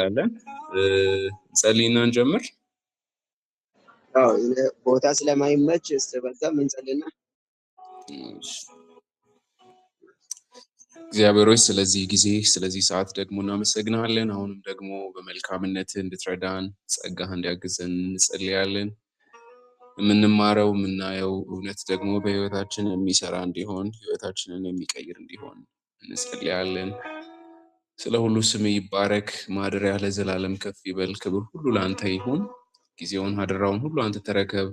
እንቀጥላለን። ጸልይና እንጀምር። ቦታ ስለማይመች በዛ እንጸልና። እግዚአብሔር ሆይ ስለዚህ ጊዜ ስለዚህ ሰዓት ደግሞ እናመሰግናለን። አሁንም ደግሞ በመልካምነት እንድትረዳን ጸጋህ እንዲያግዘን እንጸልያለን። የምንማረው የምናየው እውነት ደግሞ በህይወታችን የሚሰራ እንዲሆን ህይወታችንን የሚቀይር እንዲሆን እንጸልያለን። ስለ ሁሉ ስም ይባረክ። ማደሪያ ለዘላለም ከፍ ይበል። ክብር ሁሉ ለአንተ ይሁን። ጊዜውን አደራውን ሁሉ አንተ ተረከብ።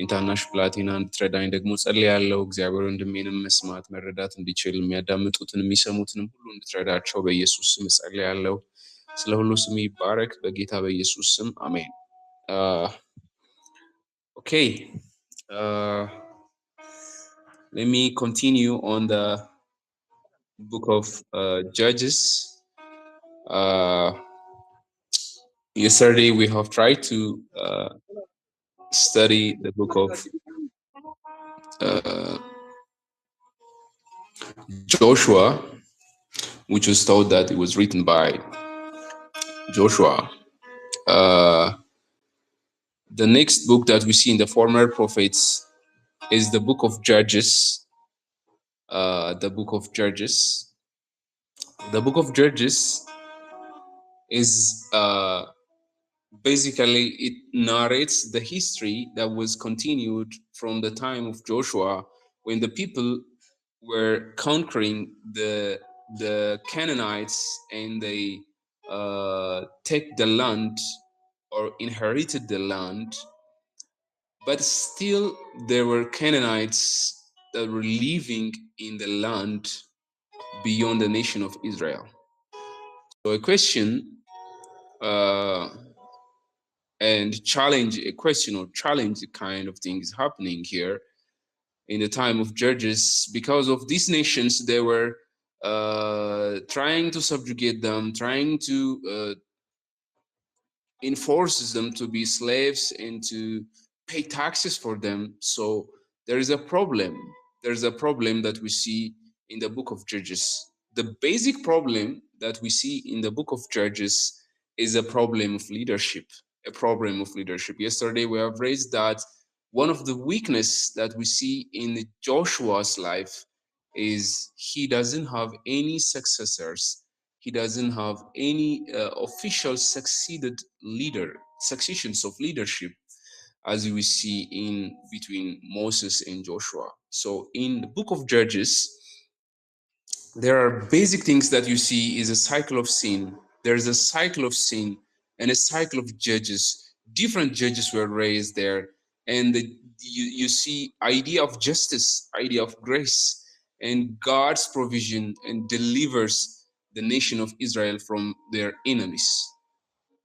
ኢንታናሽ ፕላቲና እንድትረዳኝ ደግሞ ጸልያለሁ። እግዚአብሔር ወንድሜንም መስማት መረዳት እንዲችል የሚያዳምጡትን የሚሰሙትንም ሁሉ እንድትረዳቸው በኢየሱስ ስም ጸልያለሁ። ስለ ሁሉ ስም ይባረክ በጌታ በኢየሱስ ስም አሜን። Okay, let me continue on the book of Judges. Yesterday we have tried to study the book of Joshua, which was told that it was written by Joshua. The next book that we see in the former prophets is the book of Judges. The book of Judges. The book of Judges is basically it narrates the history that was continued from the time of Joshua when the people were conquering the Canaanites and they take the land or inherited the land, but still there were Canaanites that were living in the land beyond the nation of Israel. So a question and challenge kind of thing is happening here in the time of Judges. Because of these nations, they were trying to subjugate them, trying to enforces them to be slaves and to pay taxes for them. So there is a problem. There's a problem that we see in the book of Judges. The basic problem that we see in the book of Judges is a problem of leadership. Yesterday we have raised that one of the weakness that we see in Joshua's life is he doesn't have any successors. He doesn't have any official successions of leadership, as we see in between Moses and Joshua. So in the book of Judges, there are basic things that you see is a cycle of sin. There's a cycle of sin and a cycle of judges. Different judges were raised there, and you see idea of justice, idea of grace, and God's provision and delivers the nation of Israel from their enemies.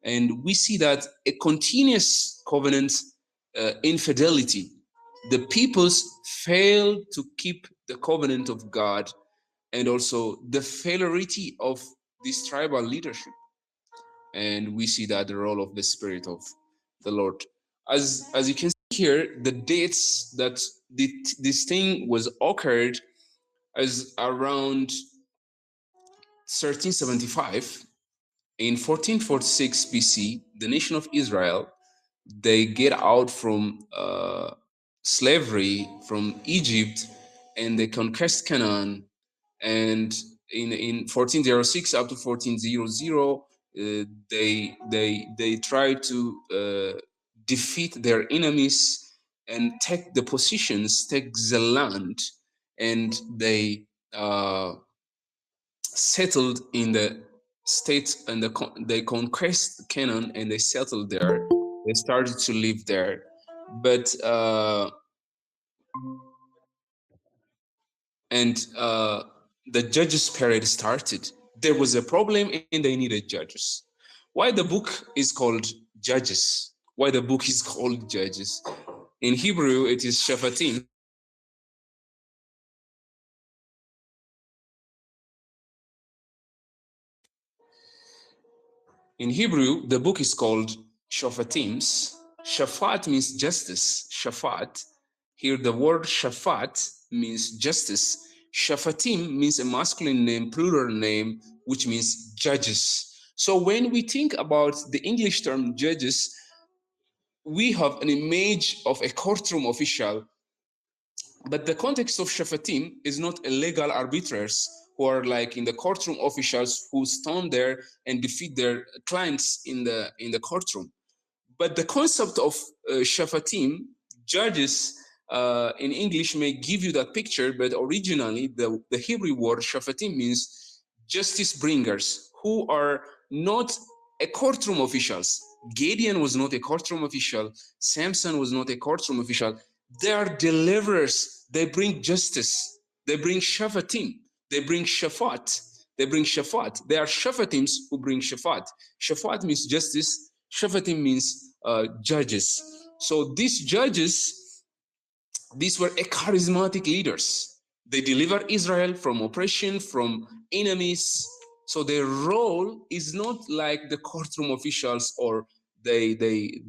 And we see that a continuous covenant infidelity. The peoples fail to keep the covenant of God, and also the failure of this tribal leadership. And we see that the role of the Spirit of the Lord. As you can see here, the dates that this thing was occurred is around 1375. In 1446 BC, the nation of Israel, they get out from slavery from Egypt and they conquest Canaan. And in 1406 up to 1400, they try to defeat their enemies and take the positions, take the land, and they settled in the state, and they conquest Canaan and they settled there. They started to live there, but the judges period started. There was a problem and they needed judges. Why the book is called Judges? Why the book is called Judges? In Hebrew, it is Shafatim. In Hebrew, the book is called Shafatims. Shafat means justice. Shafat. Here, the word Shafat means justice. Shafatim means a masculine name, plural name, which means judges. So when we think about the English term judges, we have an image of a courtroom official, but the context of Shafatim is not illegal arbiters who are like in the courtroom officials who stand there and defeat their clients in the courtroom. But the concept of Shafatim, judges, in English may give you that picture, but originally the Hebrew word Shafatim means justice bringers, who are not a courtroom officials. Gideon was not a courtroom official. Samson was not a courtroom official. They are deliverers. They bring justice. They bring Shafatim. They bring Shafat. They bring Shafat. They are Shafatims who bring Shafat. Shafat means justice. Shafatim means judges. So these judges, these were a charismatic leaders. They deliver Israel from oppression, from enemies. So their role is not like the courtroom officials or they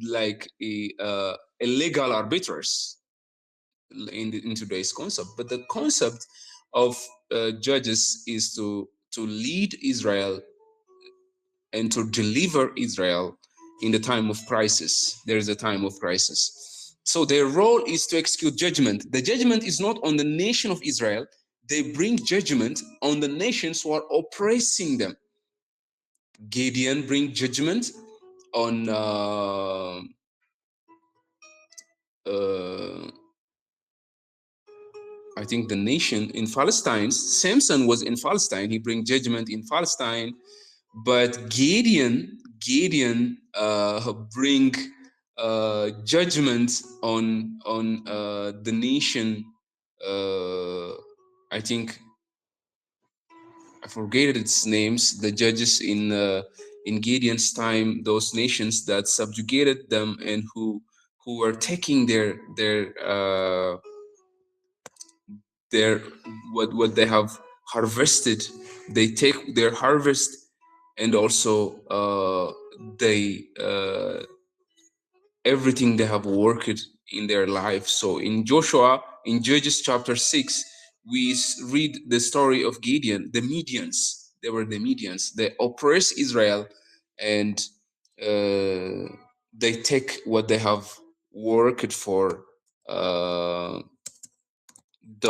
like a legal arbiters in today's concept. But the concept of judges is to lead Israel and to deliver Israel in the time of crisis. There is a time of crisis. So their role is to execute judgment. The judgment is not on the nation of Israel. They bring judgment on the nations who are oppressing them. Gideon bring judgment on I think the nation in Palestine. Samson was in Palestine. He bring judgment in Palestine, but Gideon bring judgment on the nation. I think I forget its names. The judges in Gideon's time, those nations that subjugated them and who were taking their what they have harvested. They take their harvest, and also they everything they have worked in their life. So in Joshua, in Judges chapter 6, we read the story of Gideon. The Medians, they were the Medians. They oppress Israel, and they take what they have worked for the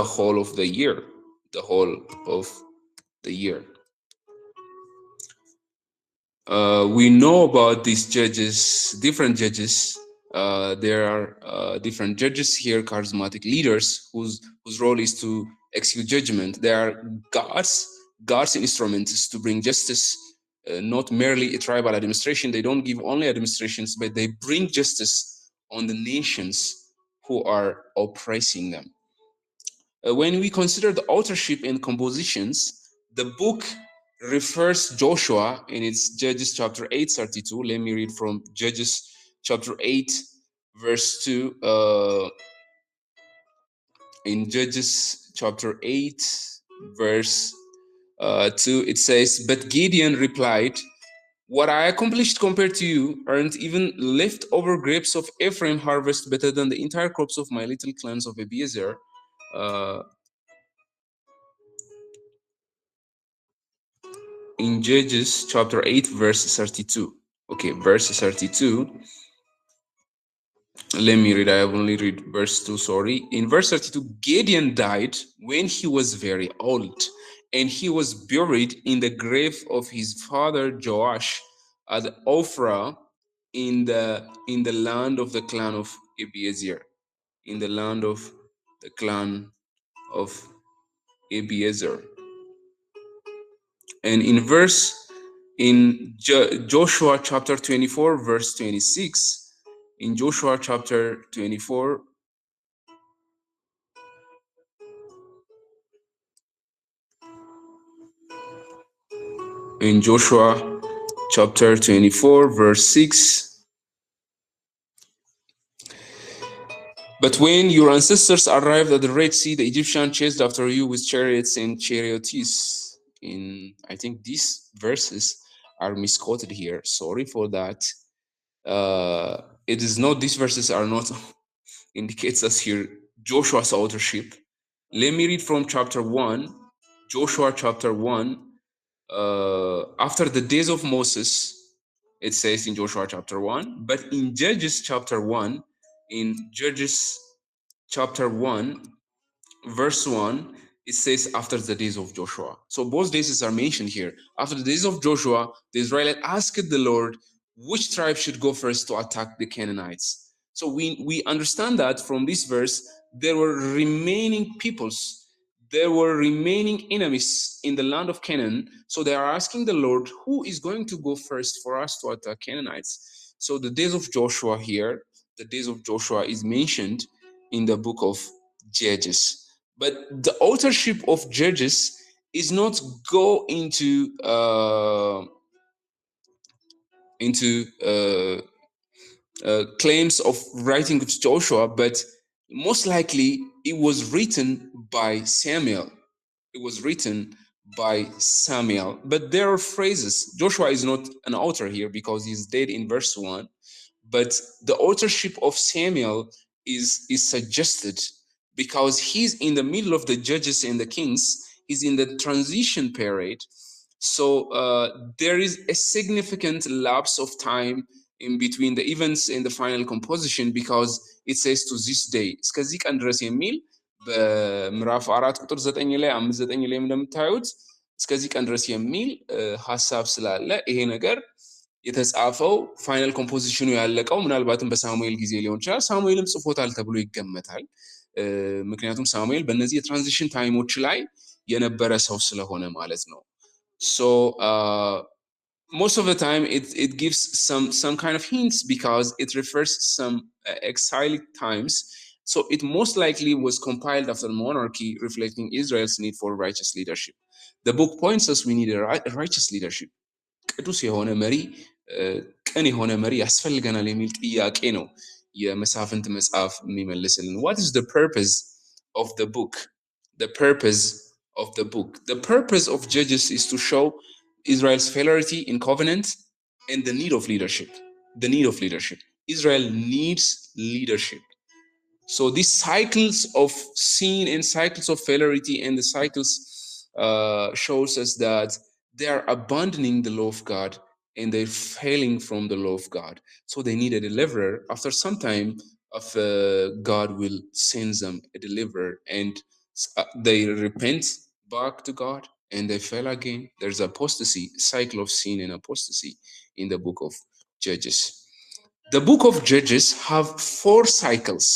whole of the year, the whole of the year. We know about these judges, different judges. There are different judges here, charismatic leaders whose role is to execute judgment. They are God's instruments to bring justice, not merely a tribal administration. They don't give only administrations, but they bring justice on the nations who are oppressing them. When we consider the authorship and compositions, the book refers Joshua in its Judges chapter 8:32. Let me read from Judges chapter 8, verse 2. In Judges chapter 8, verse 2, it says, "But Gideon replied, 'What I accomplished compared to you aren't even leftover grapes of Ephraim harvest better than the entire crops of my little clans of Abiezer.'" In Judges chapter 8, verse 32. Okay, verse 32. Let me read. I have only read verse 2, sorry. In verse 32, Gideon died when he was very old, and he was buried in the grave of his father Joash at Ophrah in the land of the clan of Abiezer. In the land of the clan of Abiezer. And in Joshua chapter 24, verse 26, in Joshua chapter 24, in Joshua chapter 24, verse 6, "But when your ancestors arrived at the Red Sea, the Egyptians chased after you with chariots and charioteers." I think these verses are misquoted here. Sorry for that. It is not, these verses are not indicates us here Joshua's authorship. Let me read from chapter 1, Joshua chapter 1, after the days of Moses, it says in Joshua chapter 1, but in Judges chapter 1, in Judges chapter 1, verse 1, it says after the days of Joshua. So both days are mentioned here. After the days of Joshua, the Israelites asked the Lord which tribe should go first to attack the Canaanites. So we understand that from this verse, there were remaining peoples, there were remaining enemies in the land of Canaan. So they are asking the Lord, who is going to go first for us to attack Canaanites? So the days of Joshua here, the days of Joshua is mentioned in the book of Judges. But the authorship of Judges is not go into claims of writing of Joshua, but most likely it was written by Samuel. It was written by Samuel. But there are phrases. Joshua is not an author here because he's dead in verse 1. But the authorship of Samuel is suggested because he's in the middle of the judges and the kings. He's in the transition period. So there is a significant lapse of time in between the events and the final composition because it says to this day እስከዚህ ቀን ድረስ የሚል በምዕራፍ 4 ቁጥር 9 ላይ 5 9 ላይ እንደምታዩት እስከዚህ ቀን ድረስ የሚል ሐሳብ ስላለ ይሄ ነገር የተጻፈው ፋይናል ኮምፖዚሽኑ ያለቀው ምናልባትም በሳሙኤል ጊዜ ሊሆን ይችላል። ሳሙኤልም ጽፎታል ተብሎ ይገመታል። ምክንያቱም ሳሙኤል በእነዚህ የትራንዚሽን ታይሞች ላይ የነበረ ሰው ስለሆነ ማለት ነው። So most of the time it gives some kind of hints because it refers some exilic times. So it most likely was compiled after the monarchy, reflecting Israel's need for righteous leadership. The book points us we need a righteous leadership. ቅዱስ የሆነ መሪ ቅን የሆነ መሪ ያስፈልገናል የሚል ጥያቄ ነው የመሳፍንት መጽሐፍ የሚመልስልን። What is the purpose of the book? The purpose of the book. The purpose of Judges is to show Israel's failure in covenant and the need of leadership. The need of leadership. Israel needs leadership. So these cycles of sin and cycles of failure and the cycles shows us that they are abandoning the law of God and they're failing from the law of God. So they need a deliverer. After some time, God will send them a deliverer, and they repent back to God and they fail again. There's apostasy, cycle of sin and apostasy in the book of Judges. The book of Judges have four cycles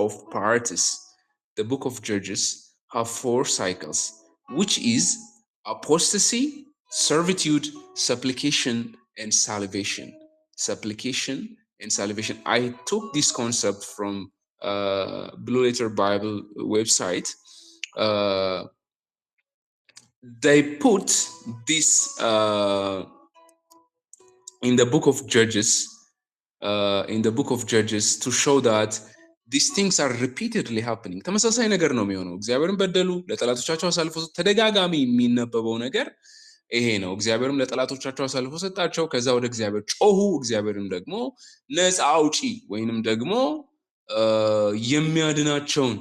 of parties. The book of Judges have four cycles, which is apostasy, servitude, supplication, and salvation. Supplication and salvation. I took this concept from Blue Letter Bible website. They put this in the book of Judges. In the book of Judges to show that these things are repeatedly happening. ተመሳሳይ ነገር ነው የሚሆነው። እግዚአብሔርን በደሉ፣ ለጠላቶቻቸው አሳልፎ ተደጋጋሚ የሚነበበው ነገር ይሄ ነው። እግዚአብሔርም ለጠላቶቻቸው አሳልፎ ሰጣቸው። ከዛ ወደ እግዚአብሔር ጮሁ። እግዚአብሔርም ደግሞ ነፃ አውጪ ወይንም ደግሞ የሚያድናቸውን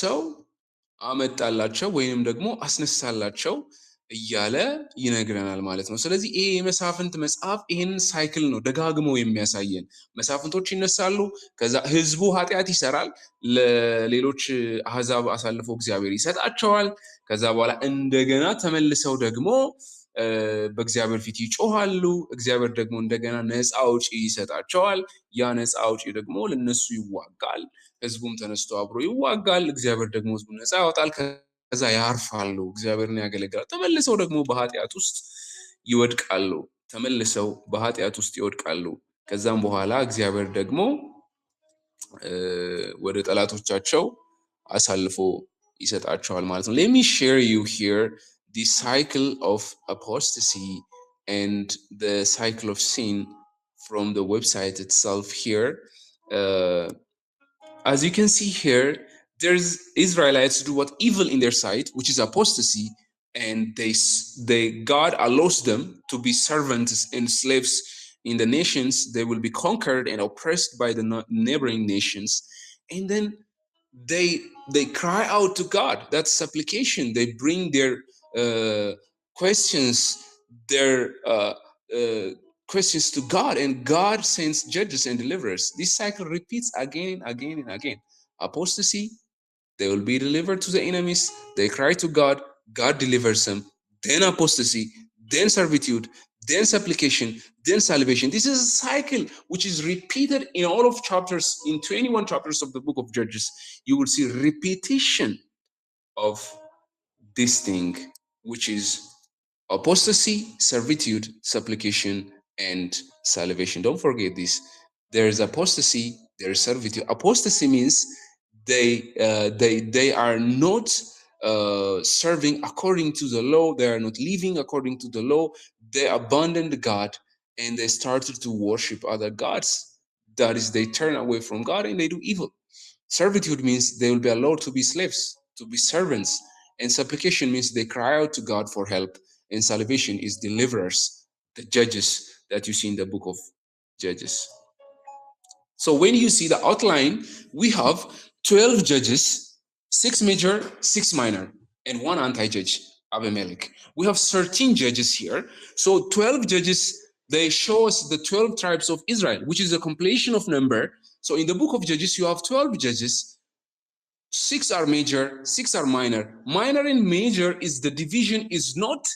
ሰው አመጣላቸው ወይንም ደግሞ አስነሳላቸው እያለ ይነግረናል ማለት ነው። ስለዚህ ይሄ የመሳፍንት መጽሐፍ ይሄንን ሳይክል ነው ደጋግሞ የሚያሳየን። መሳፍንቶች ይነሳሉ፣ ከዛ ህዝቡ ኃጢአት ይሰራል፣ ለሌሎች አህዛብ አሳልፎ እግዚአብሔር ይሰጣቸዋል። ከዛ በኋላ እንደገና ተመልሰው ደግሞ በእግዚአብሔር ፊት ይጮሃሉ። እግዚአብሔር ደግሞ እንደገና ነፃ አውጪ ይሰጣቸዋል። ያ ነፃ አውጪ ደግሞ ለነሱ ይዋጋል። ህዝቡም ተነስቶ አብሮ ይዋጋል። እግዚአብሔር ደግሞ ህዝቡን ነፃ ያወጣል። ከዛ ያርፋሉ፣ እግዚአብሔርን ያገለግላሉ። ተመልሰው ደግሞ በኃጢአት ውስጥ ይወድቃሉ። ከዛም በኋላ እግዚአብሔር ደግሞ ወደ ጠላቶቻቸው አሳልፎ ይሰጣቸዋል ማለት ነው። Let me share you here the cycle of apostasy and the cycle of sin from the website itself here. As you can see here, there's Israelites do what evil in their sight, which is apostasy, and God allows them to be servants and slaves in the nations. They will be conquered and oppressed by the neighboring nations, and then they cry out to God. That's supplication. They bring their questions their questions to God, and God sends judges and deliverers. This cycle repeats again and again and again. Apostasy, they will be delivered to the enemies. They cry to God. God delivers them. Then apostasy, then servitude, then supplication, then salvation. This is a cycle which is repeated in all of chapters, in 21 chapters of the book of Judges. You will see repetition of this thing, which is apostasy, servitude, supplication, and salvation. Don't forget this. There is apostasy, there is servitude. Apostasy means they are not serving according to the law. They are not living according to the law. They abandoned God and they started to worship other gods. That is, they turn away from God and they do evil. Servitude means they will be allowed to be slaves, to be servants. And supplication means they cry out to God for help. And salvation is deliverers, the judges that you see in the book of Judges. So when you see the outline, we have 12 judges, 6 major, 6 minor, and 1 anti-judge, Abimelech. We have 13 judges here. So 12 judges, they show us the 12 tribes of Israel, which is a compilation of number. So in the book of Judges, you have 12 judges. 6 are major, 6 are minor. Minor and major is the division is not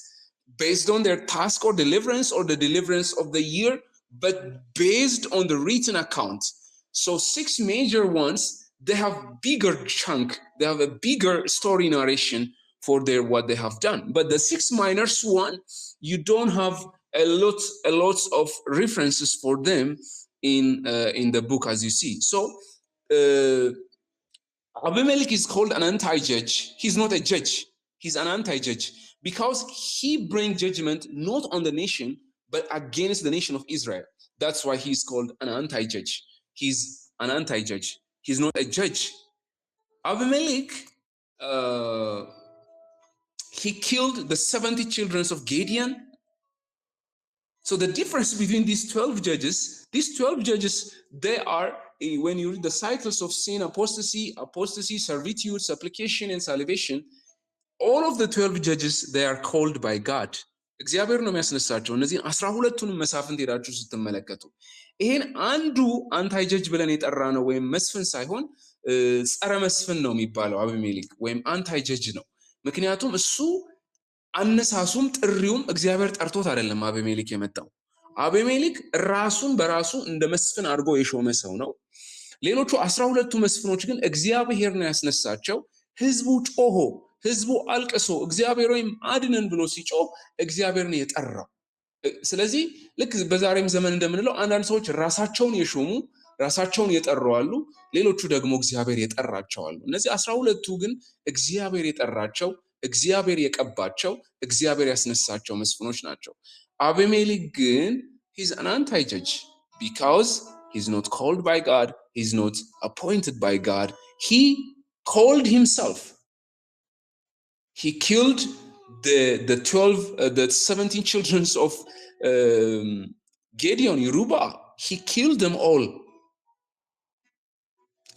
based on their task or the deliverance of the year, but based on the written account. So 6 major ones, they have bigger chunk, they have a bigger story narration for their what they have done. But the 6 minors one, you don't have a lot of references for them in the book, as you see. So Abimelech is called an anti-judge. He's not a judge. He's an anti-judge because he brings judgment not on the nation, but against the nation of Israel. That's why he's called an anti-judge. He's an anti-judge. He's not a judge. Abimelech, he killed the 70 children of Gideon. So the difference between these 12 judges, they are, when you read the cycles of sin, apostasy, servitude, supplication, and salvation, all of the 12 judges, they are called by God. እግዚአብሔር ነው የሚያስነሳቸው። እነዚህን 12ቱንም መሳፍንት ሄዳችሁ ስትመለከቱ ይሄን አንዱ አንታይ ጀጅ ብለን የጠራ ነው ወይም መስፍን ሳይሆን ጸረ መስፍን ነው የሚባለው አቢሜሌክ ወይም አንታይ ጀጅ ነው። ምክንያቱም እሱ አነሳሱም ጥሪውም እግዚአብሔር ጠርቶት አይደለም አቢሜሌክ የመጣው። አቢሜሌክ ራሱን በራሱ እንደ መስፍን አድርጎ የሾመ ሰው ነው። ሌሎቹ 12ቱ መስፍኖች ግን እግዚአብሔር ነው ያስነሳቸው። ህዝቡ ጮሆ ህዝቡ አልቅሶ እግዚአብሔር ወይም አድነን ብሎ ሲጮህ እግዚአብሔር ነው የጠራው። ስለዚህ ልክ በዛሬም ዘመን እንደምንለው አንዳንድ ሰዎች ራሳቸውን የሾሙ ራሳቸውን የጠሩ አሉ፣ ሌሎቹ ደግሞ እግዚአብሔር የጠራቸው አሉ። እነዚህ 12ቱ ግን እግዚአብሔር የጠራቸው፣ እግዚአብሔር የቀባቸው፣ እግዚአብሔር ያስነሳቸው መስፍኖች ናቸው። አቢሜሌክ ግን he's an anti-judge because he's not called by God, he's not appointed by God. He called himself. He killed the 17 children of Gideon, Yerubbaal. He killed them all.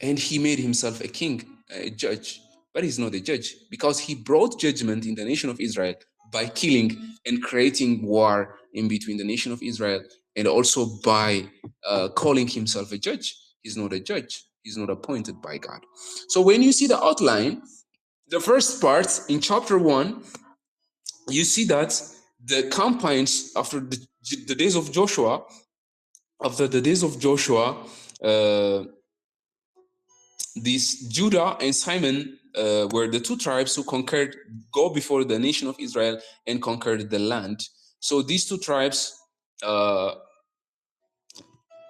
And he made himself a king, a judge. But he's not a judge because he brought judgment in the nation of Israel by killing and creating war in between the nation of Israel, and also by calling himself a judge. He's not a judge. He's not appointed by God. So when you see the outline, the first part in chapter 1, you see that the campaigns after the days of Joshua, these Judah and Simon were the 2 tribes who go before the nation of Israel and conquered the land. So these 2 tribes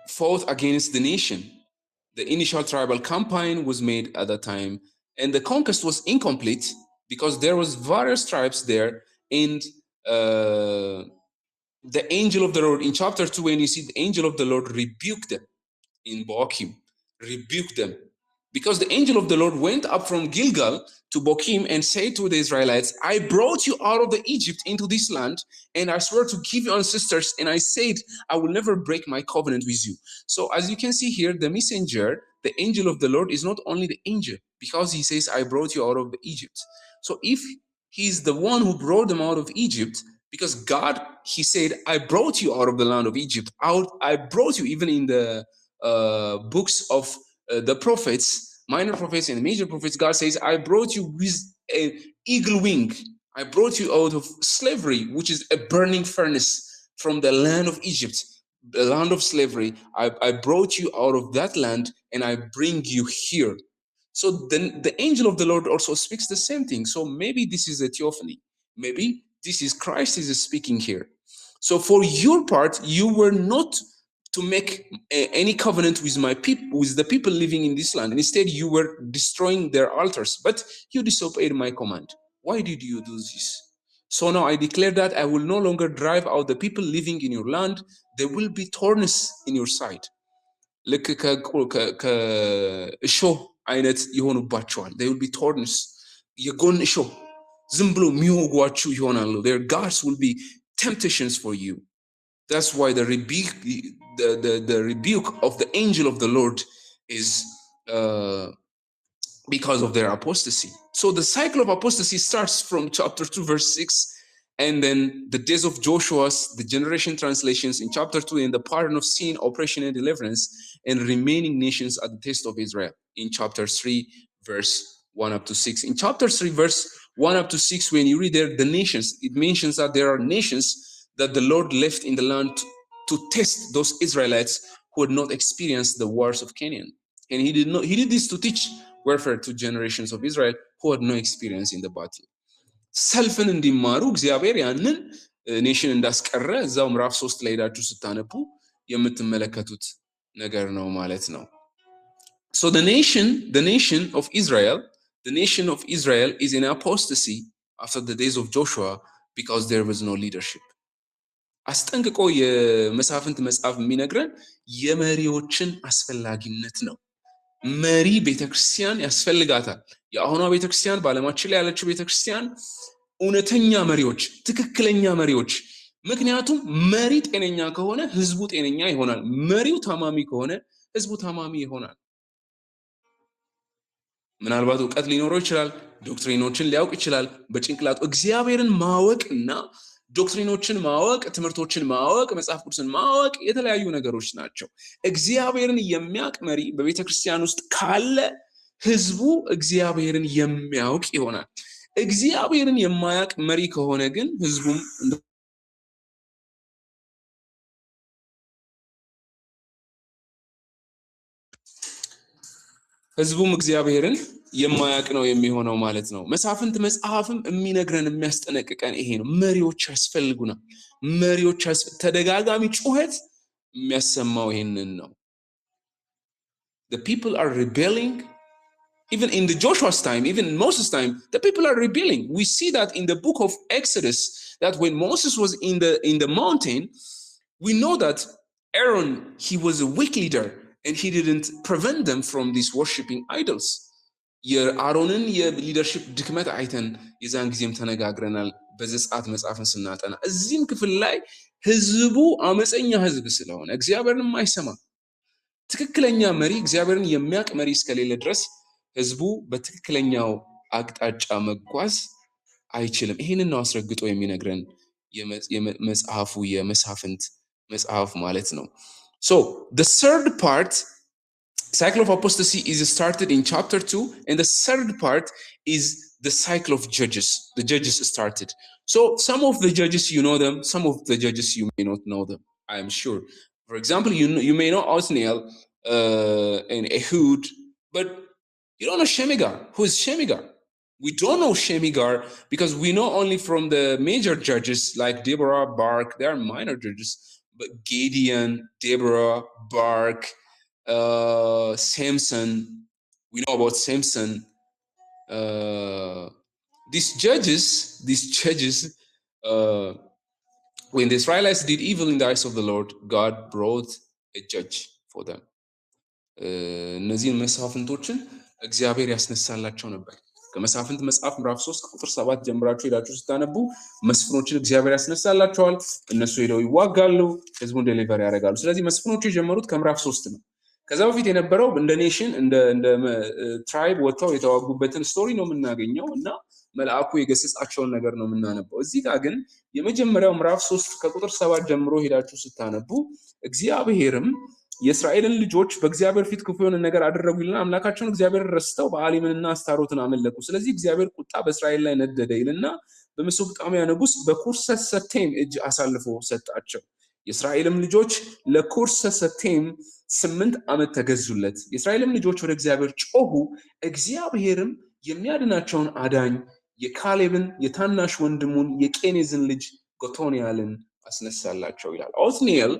fought against the nation. The initial tribal campaign was made at that time, and the conquest was incomplete because there was various tribes there, and the angel of the Lord in chapter 2, when you see the angel of the Lord rebuked them in Bochim, rebuked them. Because the angel of the Lord went up from Gilgal to Bochim and said to the Israelites, I brought you out of the Egypt into this land, and I swear to give you ancestors, and I said, I will never break my covenant with you. So as you can see here, the messenger, the angel of the Lord, is not only the angel, because he says, I brought you out of Egypt. So if He's the one who brought them out of Egypt, because God, he said, I brought you out of the land of Egypt. I brought you, even in the books of the prophets, minor prophets and major prophets, God says, I brought you with an eagle wing. I brought you out of slavery, which is a burning furnace, from the land of Egypt, the land of slavery. I brought you out of that land, and I bring you here. So then the angel of the Lord also speaks the same thing. So maybe this is a theophany. Maybe this is Christ is speaking here. So for your part, you were not to make any covenant with my people, with the people living in this land. Instead, you were destroying their altars, but you disobeyed my command. Why did you do this? So now I declare that I will no longer drive out the people living in your land. There will be thorns in your side. ልክ ከእሾህ አይነት ይሆኑባቸዋል። they will be thorns፣ የጎን እሾህ ዝም ብሎ የሚወጓችሁ ይሆናሉ። their guards will be temptations for you. That's why the rebuke of the angel of the Lord is because of their apostasy. So the cycle of apostasy starts from chapter 2 verse 6, and then the days of Joshua's, the generation translations in chapter 2, and the pardon of sin, oppression and deliverance, and remaining nations at the taste of Israel in chapter 3 verse 1 up to 6. In chapter 3 verse 1 up to 6, when you read there, the nations, it mentions that there are nations that the Lord left in the land to test those Israelites who had not experienced the wars of Canaan. And he did this to teach warfare to generations of Israel who had no experience in the battle. ሰልፍን እንዲማሩ እግዚአብሔር ያንን ኔሽን እንዳስቀረ እዛው ምዕራፍ 3 ላይ ሄዳችሁ ስታነቡ የምትመለከቱት ነገር ነው ማለት ነው። So the nation of Israel is in apostasy after the days of Joshua because there was no leadership. አስጠንቅቆ የመሳፍንት መጽሐፍ የሚነግረን የመሪዎችን አስፈላጊነት ነው። መሪ ቤተክርስቲያን ያስፈልጋታል። የአሁኗ ቤተክርስቲያን፣ በዓለማችን ላይ ያለችው ቤተክርስቲያን እውነተኛ መሪዎች፣ ትክክለኛ መሪዎች። ምክንያቱም መሪ ጤነኛ ከሆነ ህዝቡ ጤነኛ ይሆናል። መሪው ታማሚ ከሆነ ህዝቡ ታማሚ ይሆናል። ምናልባት እውቀት ሊኖረው ይችላል፣ ዶክትሪኖችን ሊያውቅ ይችላል። በጭንቅላቱ እግዚአብሔርን ማወቅና ዶክትሪኖችን ማወቅ፣ ትምህርቶችን ማወቅ፣ መጽሐፍ ቅዱስን ማወቅ የተለያዩ ነገሮች ናቸው። እግዚአብሔርን የሚያውቅ መሪ በቤተክርስቲያን ውስጥ ካለ ህዝቡ እግዚአብሔርን የሚያውቅ ይሆናል። እግዚአብሔርን የማያውቅ መሪ ከሆነ ግን ህዝቡም እግዚአብሔርን የማያውቅ ነው የሚሆነው ማለት ነው። መሳፍንት መጽሐፍም የሚነግረን የሚያስጠነቅቀን ይሄ ነው። መሪዎች ያስፈልጉናል። መሪዎች ተደጋጋሚ ጩኸት የሚያሰማው ይሄንን ነው። The people are rebelling. Even in the Joshua's time, even in Moses' time, the people are rebelling. We see that in the book of Exodus, that when Moses was in the mountain, we know that Aaron, he was a weak leader, and he didn't prevent them from these worshiping idols. የአሮንን የሊደርሺፕ ድክመት አይተን የዛን ጊዜም ተነጋግረናል በዘጸአት መጽሐፍን ስናጠና። እዚህም ክፍል ላይ ህዝቡ አመፀኛ ህዝብ ስለሆነ እግዚአብሔርን የማይሰማ ትክክለኛ መሪ፣ እግዚአብሔርን የሚያውቅ መሪ እስከሌለ ድረስ ህዝቡ በትክክለኛው አቅጣጫ መጓዝ አይችልም። ይሄንን ነው አስረግጦ የሚነግረን የመጽሐፉ የመሳፍንት መጽሐፍ ማለት ነው። So the third part, cycle of apostasy, is started in chapter 2, and the third part is the cycle of Judges. The Judges started. So some of the Judges you know them, some of the Judges you may not know them, I am sure. For example, you may know Othniel and Ehud, but you don't know Shemigar. Who is Shemigar? We don't know Shemigar because we know only from the major judges like Deborah, Barak. They are minor judges, but Gideon, Deborah, Barak, Samson. We know about Samson. These judges, when the Israelites did evil in the eyes of the Lord, God brought a judge for them. እነዚህን መሳፍንቶችን እግዚአብሔር ያስነሳላቸው ነበር። ከመሳፍንት መጽሐፍ ምዕራፍ 3 ቁጥር 7 ጀምራችሁ ሄዳችሁ ስታነቡ መስፍኖችን እግዚአብሔር ያስነሳላቸዋል። እነሱ ሄደው ይዋጋሉ፣ ህዝቡን ዴሊቨር ያደርጋሉ። ስለዚህ መስፍኖቹ የጀመሩት ከምዕራፍ 3 ነው። ከዛ በፊት የነበረው እንደ ኔሽን እንደ ትራይብ ወጥተው የተዋጉበትን ስቶሪ ነው የምናገኘው እና መልአኩ የገሰጻቸውን ነገር ነው የምናነበው። እዚህ ጋር ግን የመጀመሪያው ምዕራፍ 3 ከቁጥር 7 ጀምሮ ሄዳችሁ ስታነቡ እግዚአብሔርም የእስራኤልን ልጆች በእግዚአብሔር ፊት ክፉ የሆነ ነገር አደረጉ ይልና አምላካቸውን እግዚአብሔር ረስተው በአሊምንና አስታሮትን አመለኩ። ስለዚህ እግዚአብሔር ቁጣ በእስራኤል ላይ ነደደ ይልና በሜሶጶጣሚያ ንጉስ በኩርሰሰቴም እጅ አሳልፎ ሰጣቸው። የእስራኤልም ልጆች ለኩርሰሰቴም 8 ዓመት ተገዙለት። የእስራኤልም ልጆች ወደ እግዚአብሔር ጮሁ፣ እግዚአብሔርም የሚያድናቸውን አዳኝ የካሌብን የታናሽ ወንድሙን የቄኔዝን ልጅ ጎቶንያልን አስነሳላቸው ይላል። ኦትኒኤል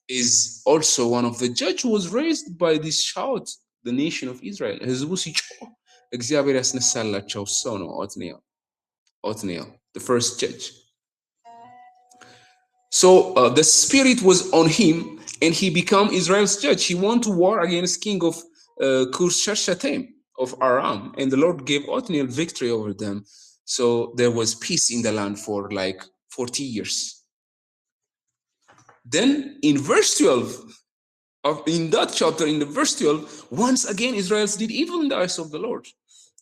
is also one of the judge who was raised by this shout, the nation of Israel. ህዝቡ ሲጮህ እግዚአብሔር ያስነሳላቸው ሰው ነው Othniel, the first judge. So the spirit was on him and he became Israel's judge. He went to war against king of Kushashatem of Aram, and the Lord gave Othniel victory over them. So there was peace in the land for like 40 years. Then in verse 12, in that chapter, in the verse 12, once again Israelites did evil in the eyes of the Lord,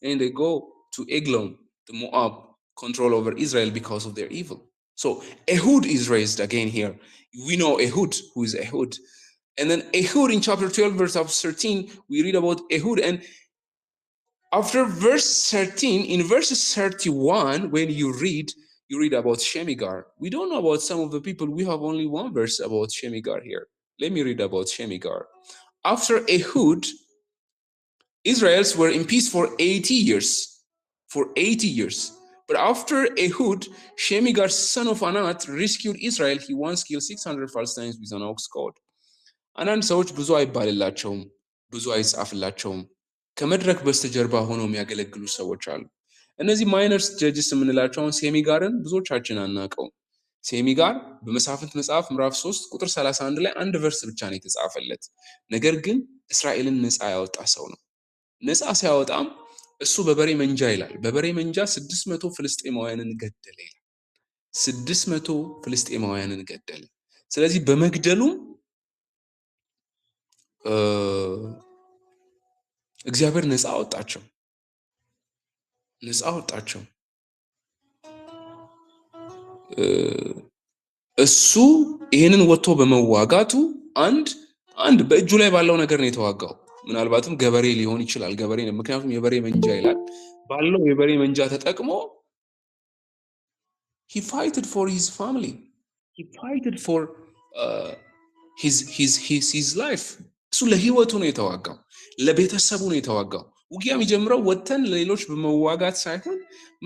and they go to Eglon, the Moab, control over Israel because of their evil. So Ehud is raised again here. We know Ehud, who is Ehud. And then Ehud in chapter 12, verse 13, we read about Ehud. And after verse 13, in verse 31, when you read about Shemigar. We don't know about some of the people. We have only one verse about Shemigar here. Let me read about Shemigar. After Ehud, Israelites were in peace for 80 years. For 80 years. But after Ehud, Shemigar, son of Anat, rescued Israel. He once killed 600 Palestinians with an ox goad. አንዳንድ ሰዎች ብዙ አይባልላቸውም፣ ብዙ አይጻፍላቸውም፣ ከመድረክ በስተጀርባ ሆነው የሚያገለግሉ ሰዎች አሉ። እነዚህ ማይነርስ ጀጅስ የምንላቸውን ሴሚጋርን ብዙዎቻችን አናውቀውም። ሴሚጋር በመሳፍንት መጽሐፍ ምዕራፍ 3 ቁጥር 31 ላይ አንድ ቨርስ ብቻ ነው የተጻፈለት። ነገር ግን እስራኤልን ነፃ ያወጣ ሰው ነው። ነፃ ሲያወጣም እሱ በበሬ መንጃ ይላል። በበሬ መንጃ 600 ፍልስጤማውያንን ገደለ ይላል። 600 ፍልስጤማውያንን ገደለ። ስለዚህ በመግደሉም እግዚአብሔር ነፃ አወጣቸው። እሱ ይሄንን ወጥቶ በመዋጋቱ አንድ በእጁ ላይ ባለው ነገር ነው የተዋጋው። ምናልባትም ገበሬ ሊሆን ይችላል። ገበሬ ነው፣ ምክንያቱም የበሬ መንጃ ይላል። ባለው የበሬ መንጃ ተጠቅሞ he fighted for his family, he fighted for his life. እሱ ለህይወቱ ነው የተዋጋው፣ ለቤተሰቡ ነው የተዋጋው። ውጊያ የሚጀምረው ወተን ለሌሎች በመዋጋት ሳይሆን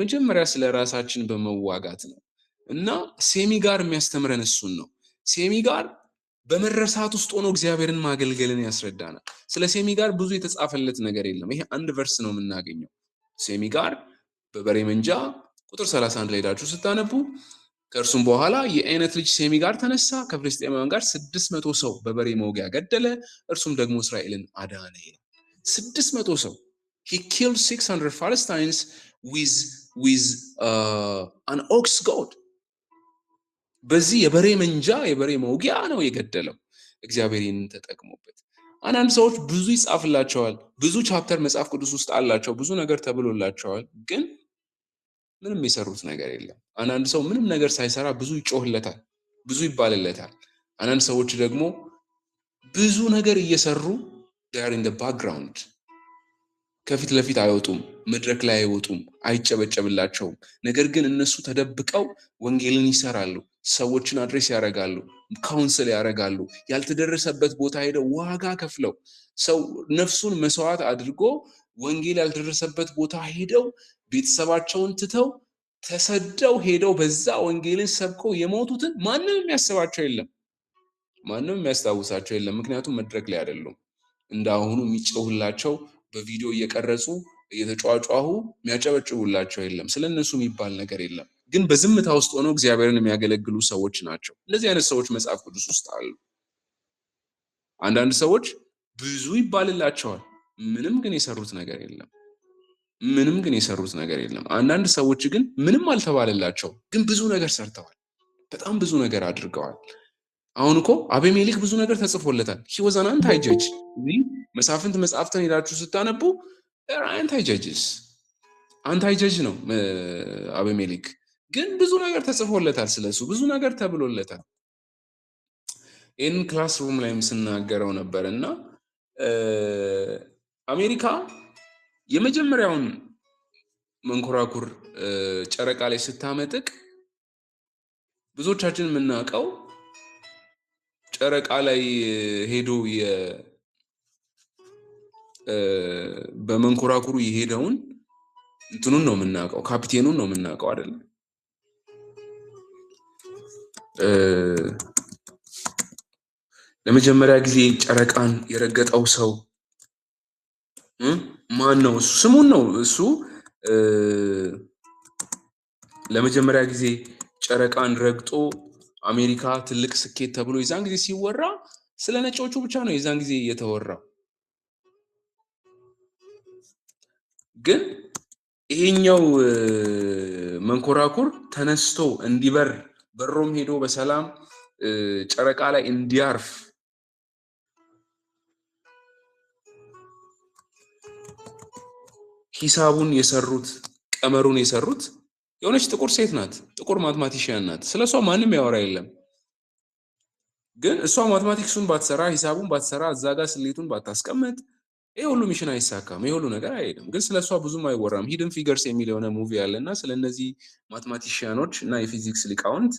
መጀመሪያ ስለ ራሳችን በመዋጋት ነው። እና ሴሚጋር የሚያስተምረን እሱን ነው። ሴሚጋር በመረሳት ውስጥ ሆኖ እግዚአብሔርን ማገልገልን ያስረዳናል። ስለ ሴሚጋር ብዙ የተጻፈለት ነገር የለም። ይሄ አንድ ቨርስ ነው የምናገኘው። ሴሚጋር በበሬ መንጃ ቁጥር 31 ላይ ሄዳችሁ ስታነቡ ከእርሱም በኋላ የዓይነት ልጅ ሴሚጋር ተነሳ፣ ከፍልስጤማውያን ጋር 600 ሰው በበሬ መውጊያ ገደለ፣ እርሱም ደግሞ እስራኤልን አዳነ ይላል። 600 ሰው he killed 600 Palestinians with an ox goad. በዚህ የበሬ መንጃ የበሬ መውጊያ ነው የገደለው። እግዚአብሔር ይህንን ተጠቅሞበት። አንዳንድ ሰዎች ብዙ ይጻፍላቸዋል፣ ብዙ ቻፕተር መጽሐፍ ቅዱስ ውስጥ አላቸው፣ ብዙ ነገር ተብሎላቸዋል፣ ግን ምንም የሰሩት ነገር የለም። አንዳንድ ሰው ምንም ነገር ሳይሰራ ብዙ ይጮህለታል፣ ብዙ ይባልለታል። አንዳንድ ሰዎች ደግሞ ብዙ ነገር እየሰሩ they are in the background፣ ከፊት ለፊት አይወጡም፣ መድረክ ላይ አይወጡም፣ አይጨበጨብላቸውም። ነገር ግን እነሱ ተደብቀው ወንጌልን ይሰራሉ፣ ሰዎችን አድሬስ ያደርጋሉ፣ ካውንስል ያደርጋሉ። ያልተደረሰበት ቦታ ሄደው ዋጋ ከፍለው ሰው ነፍሱን መስዋዕት አድርጎ ወንጌል ያልደረሰበት ቦታ ሄደው ቤተሰባቸውን ትተው ተሰደው ሄደው በዛ ወንጌልን ሰብከው የሞቱትን ማንም የሚያስባቸው የለም፣ ማንም የሚያስታውሳቸው የለም። ምክንያቱም መድረክ ላይ አይደሉም። እንዳሁኑ የሚጮህላቸው በቪዲዮ እየቀረጹ እየተጫጫሁ የሚያጨበጭቡላቸው የለም። ስለነሱ የሚባል ነገር የለም። ግን በዝምታ ውስጥ ሆነው እግዚአብሔርን የሚያገለግሉ ሰዎች ናቸው። እንደዚህ አይነት ሰዎች መጽሐፍ ቅዱስ ውስጥ አሉ። አንዳንድ ሰዎች ብዙ ይባልላቸዋል፣ ምንም ግን የሰሩት ነገር የለም። አንዳንድ ሰዎች ግን ምንም አልተባለላቸው፣ ግን ብዙ ነገር ሰርተዋል፣ በጣም ብዙ ነገር አድርገዋል። አሁን እኮ አቤሜሌክ ብዙ ነገር ተጽፎለታል። he was an anti judge። መሳፍንት መጽሐፍትን ሄዳችሁ ስታነቡ anti judges አንታይ ጀጅ ነው አቤሜሌክ። ግን ብዙ ነገር ተጽፎለታል፣ ስለሱ ብዙ ነገር ተብሎለታል። ይህን ክላስሩም ላይም ስናገረው ነበር እና አሜሪካ የመጀመሪያውን መንኮራኩር ጨረቃ ላይ ስታመጥቅ ብዙዎቻችን የምናውቀው ጨረቃ ላይ ሄዶ በመንኮራኩሩ የሄደውን እንትኑን ነው የምናውቀው፣ ካፒቴኑን ነው የምናውቀው አይደል? ለመጀመሪያ ጊዜ ጨረቃን የረገጠው ሰው ማን ነው? ስሙን ነው እሱ ለመጀመሪያ ጊዜ ጨረቃን ረግጦ አሜሪካ ትልቅ ስኬት ተብሎ የዛን ጊዜ ሲወራ ስለ ነጮቹ ብቻ ነው የዛን ጊዜ የተወራው። ግን ይሄኛው መንኮራኩር ተነስቶ እንዲበር በሮም ሄዶ በሰላም ጨረቃ ላይ እንዲያርፍ ሂሳቡን የሰሩት ቀመሩን የሰሩት የሆነች ጥቁር ሴት ናት። ጥቁር ማትማቲሽያን ናት። ስለሷ ማንም ያወራ የለም። ግን እሷ ማትማቲክሱን ባትሰራ፣ ሂሳቡን ባትሰራ፣ እዛ ጋር ስሌቱን ባታስቀምጥ ይሄ ሁሉ ሚሽን አይሳካም። ይሄ ሁሉ ነገር አይሄድም። ግን ስለሷ ብዙም አይወራም። ሂድን ፊገርስ የሚል የሆነ ሙቪ አለና ስለነዚህ ማትማቲሽያኖች እና የፊዚክስ ሊቃውንት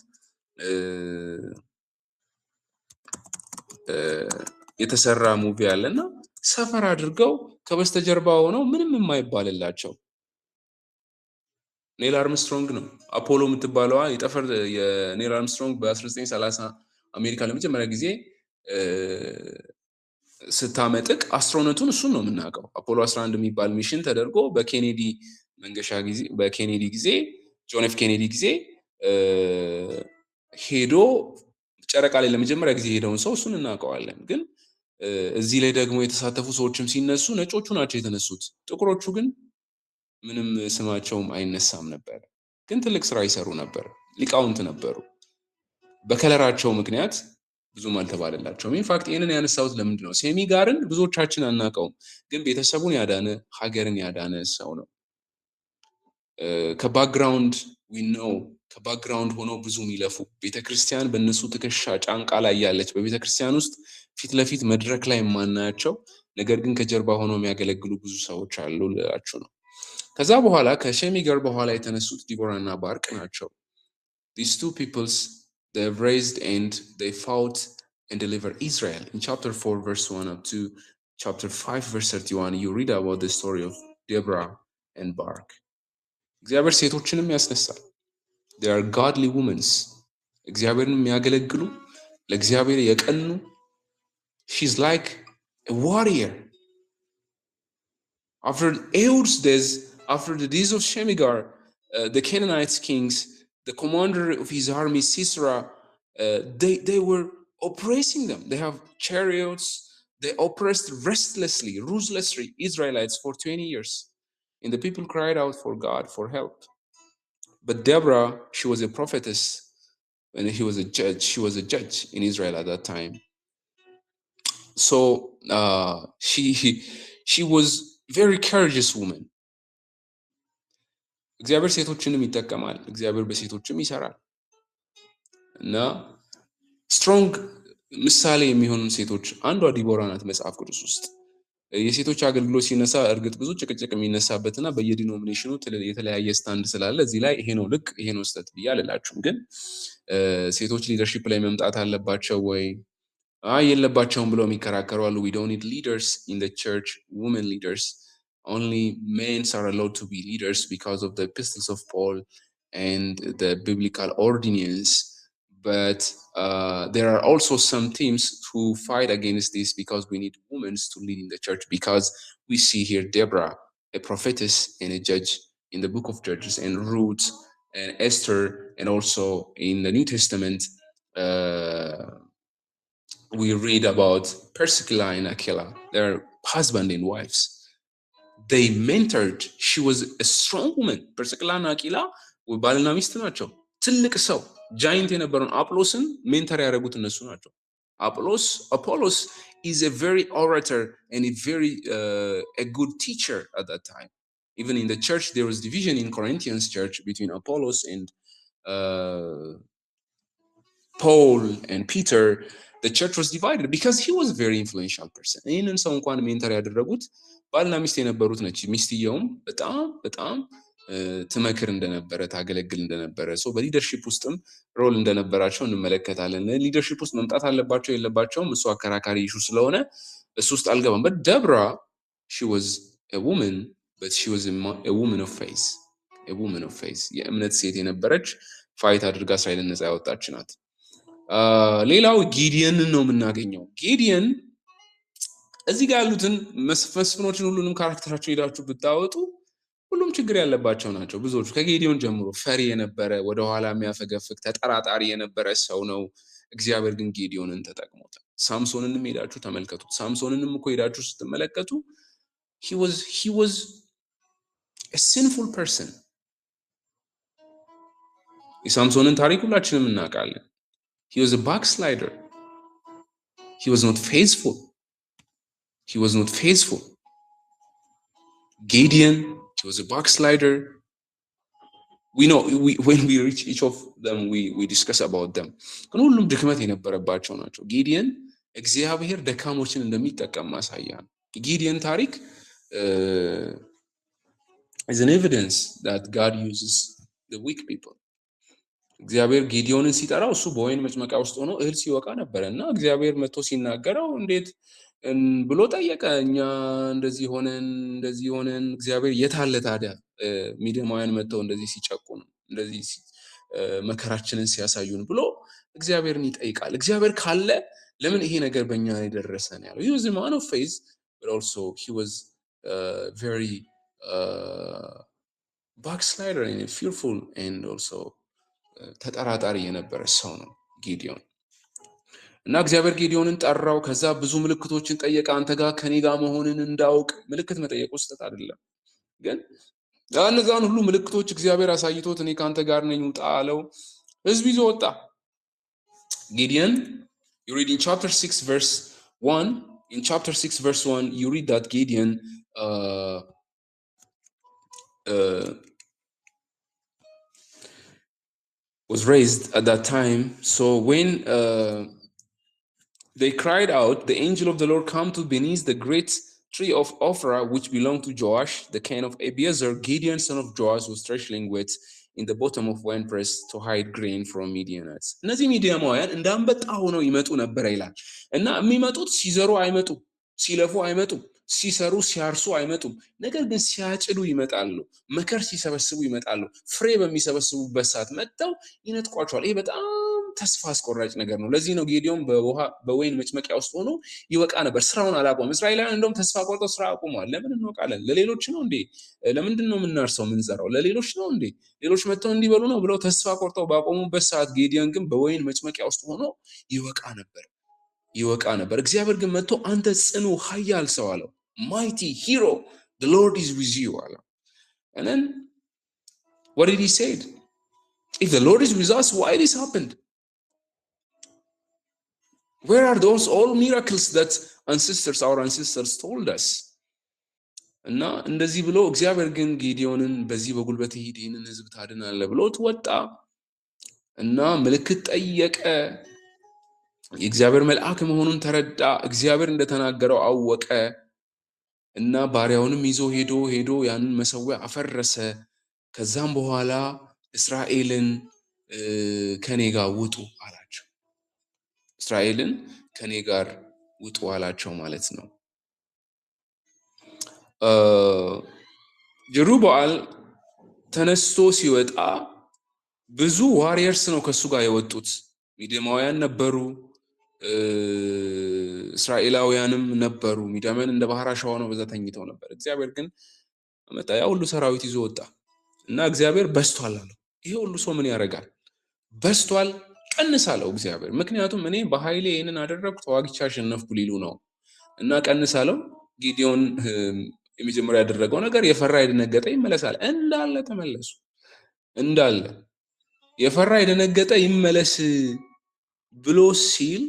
የተሰራ ሙቪ አለና ሰፈር አድርገው ከበስተጀርባ ሆነው ምንም የማይባልላቸው ኔል አርምስትሮንግ ነው። አፖሎ የምትባለዋ የጠፈር የኔል አርምስትሮንግ በ1930 አሜሪካ ለመጀመሪያ ጊዜ ስታመጥቅ አስትሮኖቱን እሱን ነው የምናውቀው። አፖሎ 11 የሚባል ሚሽን ተደርጎ በኬኔዲ መንገሻ ጊዜ በኬኔዲ ጊዜ ጆን ኤፍ ኬኔዲ ጊዜ ሄዶ ጨረቃ ላይ ለመጀመሪያ ጊዜ ሄደውን ሰው እሱን እናውቀዋለን። ግን እዚህ ላይ ደግሞ የተሳተፉ ሰዎችም ሲነሱ ነጮቹ ናቸው የተነሱት። ጥቁሮቹ ግን ምንም ስማቸውም አይነሳም ነበር። ግን ትልቅ ስራ ይሰሩ ነበር። ሊቃውንት ነበሩ። በከለራቸው ምክንያት ብዙም አልተባለላቸውም። ኢንፋክት ይህንን ያነሳሁት ለምንድን ነው? ሴሚጋርን ብዙዎቻችን አናውቀውም፣ ግን ቤተሰቡን ያዳነ ሀገርን ያዳነ ሰው ነው። ከባክግራውንድ ዊነው ከባክግራውንድ ሆነው ብዙ የሚለፉ ቤተክርስቲያን በእነሱ ትከሻ ጫንቃ ላይ ያለች በቤተክርስቲያን ውስጥ ፊት ለፊት መድረክ ላይ የማናያቸው ነገር ግን ከጀርባ ሆነው የሚያገለግሉ ብዙ ሰዎች አሉ ልላችሁ ነው። ከዛ በኋላ ከሼሚጋር በኋላ የተነሱት ዲቦራ እና ባርቅ ናቸው። These two peoples they have raised and they fought and delivered Israel. In chapter 4 verse 1 up to chapter 5 verse 31 you read about the story of Deborah and Barak. እግዚአብሔር ሴቶችንም ያስነሳል። They are godly women. እግዚአብሔርን የሚያገለግሉ ለእግዚአብሔር የቀኑ she's like a warrior. After Ehud's days, after the days of Shemigar, the Canaanite kings, the commander of his army, Sisera, they were oppressing them. They have chariots. They oppressed restlessly, ruthlessly Israelites for 20 years. And the people cried out for God for help. But Deborah, she was a prophetess, and he was a judge. She was a judge in Israel at that time. So she was very courageous woman. እግዚአብሔር ሴቶችንም ይጠቀማል። እግዚአብሔር በሴቶችም ይሰራል እና ስትሮንግ ምሳሌ የሚሆኑ ሴቶች አንዷ ዲቦራ ናት መጽሐፍ ቅዱስ ውስጥ። የሴቶች አገልግሎት ሲነሳ እርግጥ ብዙ ጭቅጭቅ የሚነሳበትና በየዲኖሚኔሽኑ የተለያየ ስታንድ ስላለ እዚህ ላይ ይሄ ነው ልክ ይሄ ነው ስህተት ብዬ አልላችሁም። ግን ሴቶች ሊደርሺፕ ላይ መምጣት አለባቸው ወይ የለባቸውም ብለው የሚከራከሩ አሉ። we don't need leaders in the church, women leaders. Only men are allowed to be leaders because of the epistles of Paul and the biblical ordinance. But there are also some teams who fight against this because we need women to lead in the church, because we see here Deborah, a prophetess and a judge in the book of Judges, and Ruth and Esther, and also in the New Testament we read about Priscilla and Aquila, their husband and wives. They mentored. She was a strong woman. Priscilla and Aquila ባልና ሚስት ናቸው። ትልቅ ሰው ጃይንት የነበረውን አጵሎስን ሜንተር ያደረጉት እነሱ ናቸው። Apollos is a very orator and a very a good teacher at that time. Even in the church, there was division in Corinthians church between Apollos and Paul and Peter. The church was divided because he was a very influential person. ይህንን ሰው እንኳን ሜንተር ያደረጉት ባልና ሚስት የነበሩት ነች። ሚስትየውም በጣም ትመክር እንደነበረ ታገለግል እንደነበረ ሰው በሊደርሺፕ ውስጥም ሮል እንደነበራቸው እንመለከታለን። ሊደርሺፕ ውስጥ መምጣት አለባቸው የለባቸውም እሱ አከራካሪ ኢሹ ስለሆነ እሱ ውስጥ አልገባም። but Deborah, she was a woman, but she was a woman of faith, a woman of faith. የእምነት ሴት የነበረች ፋይት አድርጋ እስራኤልን ነፃ ያወጣች ናት። ሌላው ጊዲየንን ነው የምናገኘው። ጊዲየን እዚህ ጋር ያሉትን መስፍኖችን ሁሉንም ካራክተራቸውን ሄዳችሁ ብታወጡ ሁሉም ችግር ያለባቸው ናቸው። ብዙዎቹ ከጌዲዮን ጀምሮ ፈሪ የነበረ ወደኋላ የሚያፈገፍግ ተጠራጣሪ የነበረ ሰው ነው። እግዚአብሔር ግን ጌዲዮንን ተጠቅሞታል። ሳምሶንንም ሄዳችሁ ተመልከቱት። ሳምሶንንም እኮ ሄዳችሁ ስትመለከቱ he was a sinful person። የሳምሶንን ታሪክ ሁላችንም እናውቃለን። he was a backslider. He was not faithful. He was not faithful. Gideon, he was a backslider. We know when we reach each of them, we discuss about them. ግን ሁሉም ድክመት የነበረባቸው ናቸው። ጊዲየን እግዚአብሔር ደካሞችን እንደሚጠቀም ማሳያ ነው። ጊዲየን ታሪክ is an evidence that God uses the weak people. እግዚአብሔር ጌዲዮንን ሲጠራው እሱ በወይን መጭመቂያ ውስጥ ሆኖ እህል ሲወቃ ነበረ እና እግዚአብሔር መጥቶ ሲናገረው እንዴት ብሎ ጠየቀ። እኛ እንደዚህ ሆነን እግዚአብሔር የት አለ ታዲያ? ሚዲያማውያን መጥተው እንደዚህ ሲጨቁን እንደዚህ መከራችንን ሲያሳዩን ብሎ እግዚአብሔርን ይጠይቃል። እግዚአብሔር ካለ ለምን ይሄ ነገር በእኛ ላይ ደረሰ ነው ያለው። he was a man of faith, but also he was very backslider and fearful and also ተጠራጣሪ የነበረ ሰው ነው ጊዲዮን። እና እግዚአብሔር ጊዲዮንን ጠራው። ከዛ ብዙ ምልክቶችን ጠየቀ። አንተ ጋር ከኔ ጋር መሆንን እንዳውቅ። ምልክት መጠየቅ ውስጥ አይደለም ግን እነዛን ሁሉ ምልክቶች እግዚአብሔር አሳይቶት እኔ ካንተ ጋር ነኝ ውጣ አለው። ህዝብ ይዞ ወጣ። ጊዲዮን you read in chapter 6 verse 1, in chapter 6 verse 1 you read that Gideon was raised at that time. So when they cried out, the angel of the Lord came to beneath the great tree of Ophrah, which belonged to Joash, the king of Abiezer. Gideon, son of Joash, was threshing wheat in the bottom of winepress to hide grain from Midianites. እነዚህ ሚዲያማውያን እንዳንበጣ ሆነው ይመጡ ነበር ይላል እና የሚመጡት ሲዘሩ አይመጡም፣ ሲለፉ አይመጡም፣ ሲሰሩ ሲያርሱ አይመጡም። ነገር ግን ሲያጭዱ ይመጣሉ፣ መከር ሲሰበስቡ ይመጣሉ። ፍሬ በሚሰበስቡበት ሰዓት መጥተው ይነጥቋቸዋል። ይሄ በጣም ተስፋ አስቆራጭ ነገር ነው። ለዚህ ነው ጌዲዮን በወይን መጭመቂያ ውስጥ ሆኖ ይወቃ ነበር። ስራውን አላቆመም። እስራኤላውያን እንደውም ተስፋ ቆርጠው ስራ አቁመዋል። ለምን እንወቃለን? ለሌሎች ነው እንዴ? ለምንድን ነው የምናርሰው የምንዘራው? ለሌሎች ነው እንዴ? ሌሎች መጥተው እንዲበሉ ነው ብለው ተስፋ ቆርጠው ባቆሙበት ሰዓት ጌዲዮን ግን በወይን መጭመቂያ ውስጥ ሆኖ ይወቃ ነበር። እግዚአብሔር ግን መጥቶ አንተ ጽኑ ኃያል ሰው አለው። mighty hero, the Lord is with you አለው። and then what did he say? If the Lord is with us, why this happened? Where are those all miracles that our ancestors told us? እና እንደዚህ ብሎ እግዚአብሔር ግን ጌዲዮንን በዚህ በጉልበት ሂድ ይህንን ህዝብ ታድናለህ ብሎት ወጣ እና ምልክት ጠየቀ። የእግዚአብሔር መልአክ መሆኑን ተረዳ። እግዚአብሔር እንደተናገረው አወቀ እና ባሪያውንም ይዞ ሄዶ ያንን መሰዊያ አፈረሰ። ከዛም በኋላ እስራኤልን ከኔ ጋር ውጡ አላቸው። እስራኤልን ከኔ ጋር ውጡ አላቸው ማለት ነው። ጀሩባል ተነስቶ ሲወጣ ብዙ ዋሪየርስ ነው ከሱ ጋር የወጡት። ሚዲያማውያን ነበሩ፣ እስራኤላውያንም ነበሩ። ሚዲያማውያን እንደ ባህር አሸዋ ነው በዛ ተኝተው ነበር። እግዚአብሔር ግን መጣ፣ ያ ሁሉ ሰራዊት ይዞ ወጣ እና እግዚአብሔር በስቷል አለው። ይሄ ሁሉ ሰው ምን ያደርጋል? በስቷል፣ ቀንስ አለው እግዚአብሔር። ምክንያቱም እኔ በኃይሌ ይሄንን አደረግኩ ተዋግቻ አሸነፍኩ ሊሉ ነው እና ቀንስ አለው። ጊዲዮን የመጀመሪያ ያደረገው ነገር የፈራ የደነገጠ ይመለሳል። እንዳለ ተመለሱ። እንዳለ የፈራ የደነገጠ ይመለስ ብሎ ሲል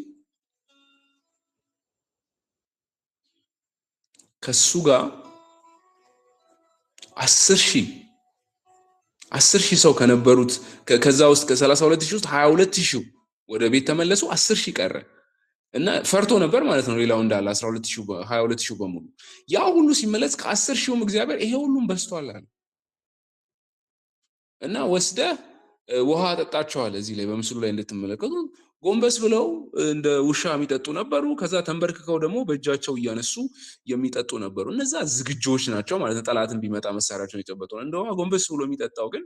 ከሱ ጋር 10,000 ሰው ከነበሩት ከዛ ውስጥ ከ32,000 ውስጥ 22,000 ወደ ቤት ተመለሱ። 10,000 ቀረ እና ፈርቶ ነበር ማለት ነው። ሌላው እንዳለ 22,000 በሙሉ ያ ሁሉ ሲመለስ ከ10,000 እግዚአብሔር ይሄ ሁሉም በስቷል አለ እና ወስደህ ውሃ አጠጣቸዋል። እዚህ ላይ በምስሉ ላይ እንድትመለከቱ ጎንበስ ብለው እንደ ውሻ የሚጠጡ ነበሩ። ከዛ ተንበርክከው ደግሞ በእጃቸው እያነሱ የሚጠጡ ነበሩ። እነዛ ዝግጆች ናቸው ማለት ነው። ጠላትን ቢመጣ መሳሪያቸውን የጨበጡ ነው። እንደውም ጎንበስ ብሎ የሚጠጣው ግን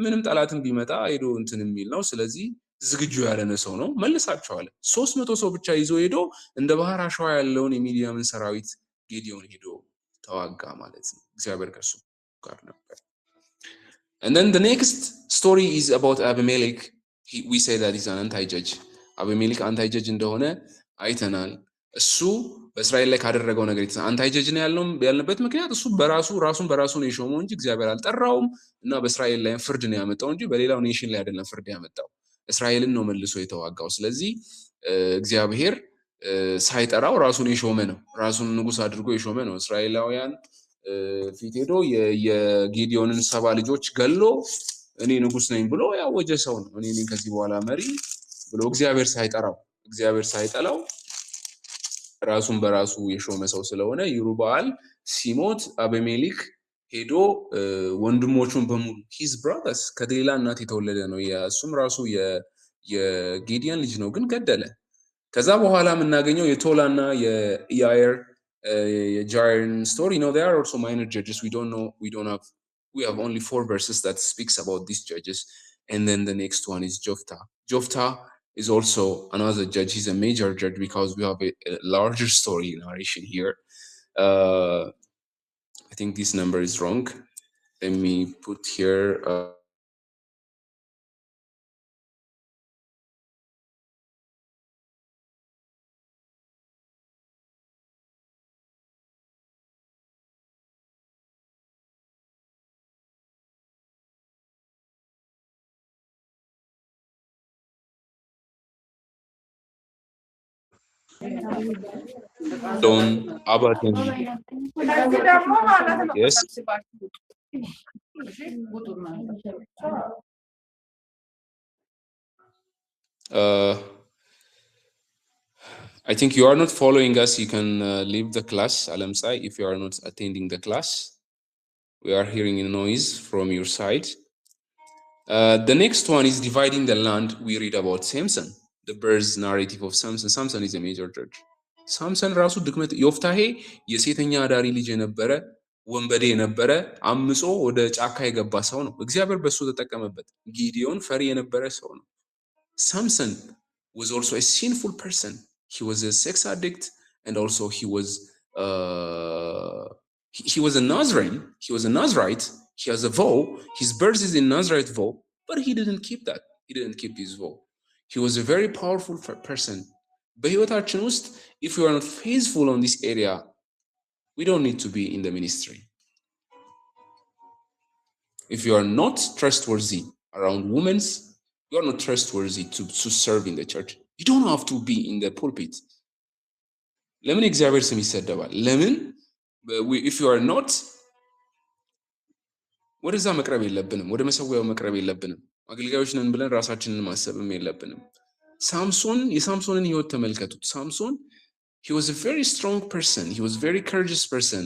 ምንም ጠላትን ቢመጣ ሄዶ እንትን የሚል ነው። ስለዚህ ዝግጁ ያለነ ሰው ነው። መልሳቸዋል። 300 ሰው ብቻ ይዞ ሄዶ እንደ ባህር አሸዋ ያለውን የሚዲያምን ሰራዊት ጌዲዮን ሄዶ ተዋጋ ማለት ነው። እግዚአብሔር ከሱ ጋር ነበር። And then the next story is about Abimelech. We say that he's an anti-judge. አቢሜሌክ አንታይ ጀጅ እንደሆነ አይተናል። እሱ በእስራኤል ላይ ካደረገው ነገር አንታይ ጀጅ ነው ያልንበት ምክንያት እሱ ራሱን በራሱ ነው የሾመው እንጂ እግዚአብሔር አልጠራውም እና በእስራኤል ላይ ፍርድ ነው ያመጣው እንጂ በሌላው ኔሽን ላይ አይደለም ፍርድ ያመጣው። እስራኤልን ነው መልሶ የተዋጋው። ስለዚህ እግዚአብሔር ሳይጠራው ራሱን የሾመ ነው። ራሱን ንጉስ አድርጎ የሾመ ነው። እስራኤላውያን ፊት ሄዶ የጌዲዮንን 70 ልጆች ገሎ እኔ ንጉስ ነኝ ብሎ ያወጀ ሰው ነው። እኔ ከዚህ በኋላ መሪ ብሎ እግዚአብሔር ሳይጠላው ራሱን በራሱ የሾመ ሰው ስለሆነ ይሩበአል ሲሞት አቢሜሌክ ሄዶ ወንድሞቹን በሙሉ ሂዝ ብራዘርስ ከሌላ እናት የተወለደ ነው። እሱም ራሱ የጌዲዮን ልጅ ነው፣ ግን ገደለ። ከዛ በኋላ የምናገኘው የቶላና የኢያር የጃይርን story. They are also minor judges. We have only 4 verses that speaks about these judges, and then the next one is Jophta is also another judge. He's a major judge because we have a larger story narration here. I think this number is wrong. Let me put here Don Abadan. Yes. I think you are not following us. You can leave the class, Alamsai, if you are not attending the class. We are hearing a noise from your side. The next one is dividing the land. We read about Samson, the birth narrative of Samson. Samson is a major judge. ሳምሰን ራሱ ድክመት ዮፍታሄ የሴተኛ አዳሪ ልጅ የነበረ ወንበዴ የነበረ አምጾ ወደ ጫካ የገባ ሰው ነው። እግዚአብሔር በሱ ተጠቀመበት። ጊዲዮን ፈሪ የነበረ ሰው ነው። ሳምሰን was also a sinful person. He was a sex addict and also he was a Nazarene. He was a Nazarite. He has a vow. His birth is in Nazarite vow, but he didn't keep that. He didn't keep his vow. He was a very powerful person. በህይወታችን ውስጥ if we are not faithful on this area, we don't need to be in the ministry. If you are not trustworthy around women, you are not trustworthy to serve in the church. You don't have to be in the pulpit. ለምን እግዚአብሔር ስም ይሰደባል? ለምን if you are not ወደዛ መቅረብ የለብንም። ወደ መሰዊያው መቅረብ የለብንም። አገልጋዮች ነን ብለን ራሳችንን ማሰብም የለብንም። የሳምሶንን ህይወት ተመልከቱት። ሳምሶን he was a very strong person. He was very courageous person.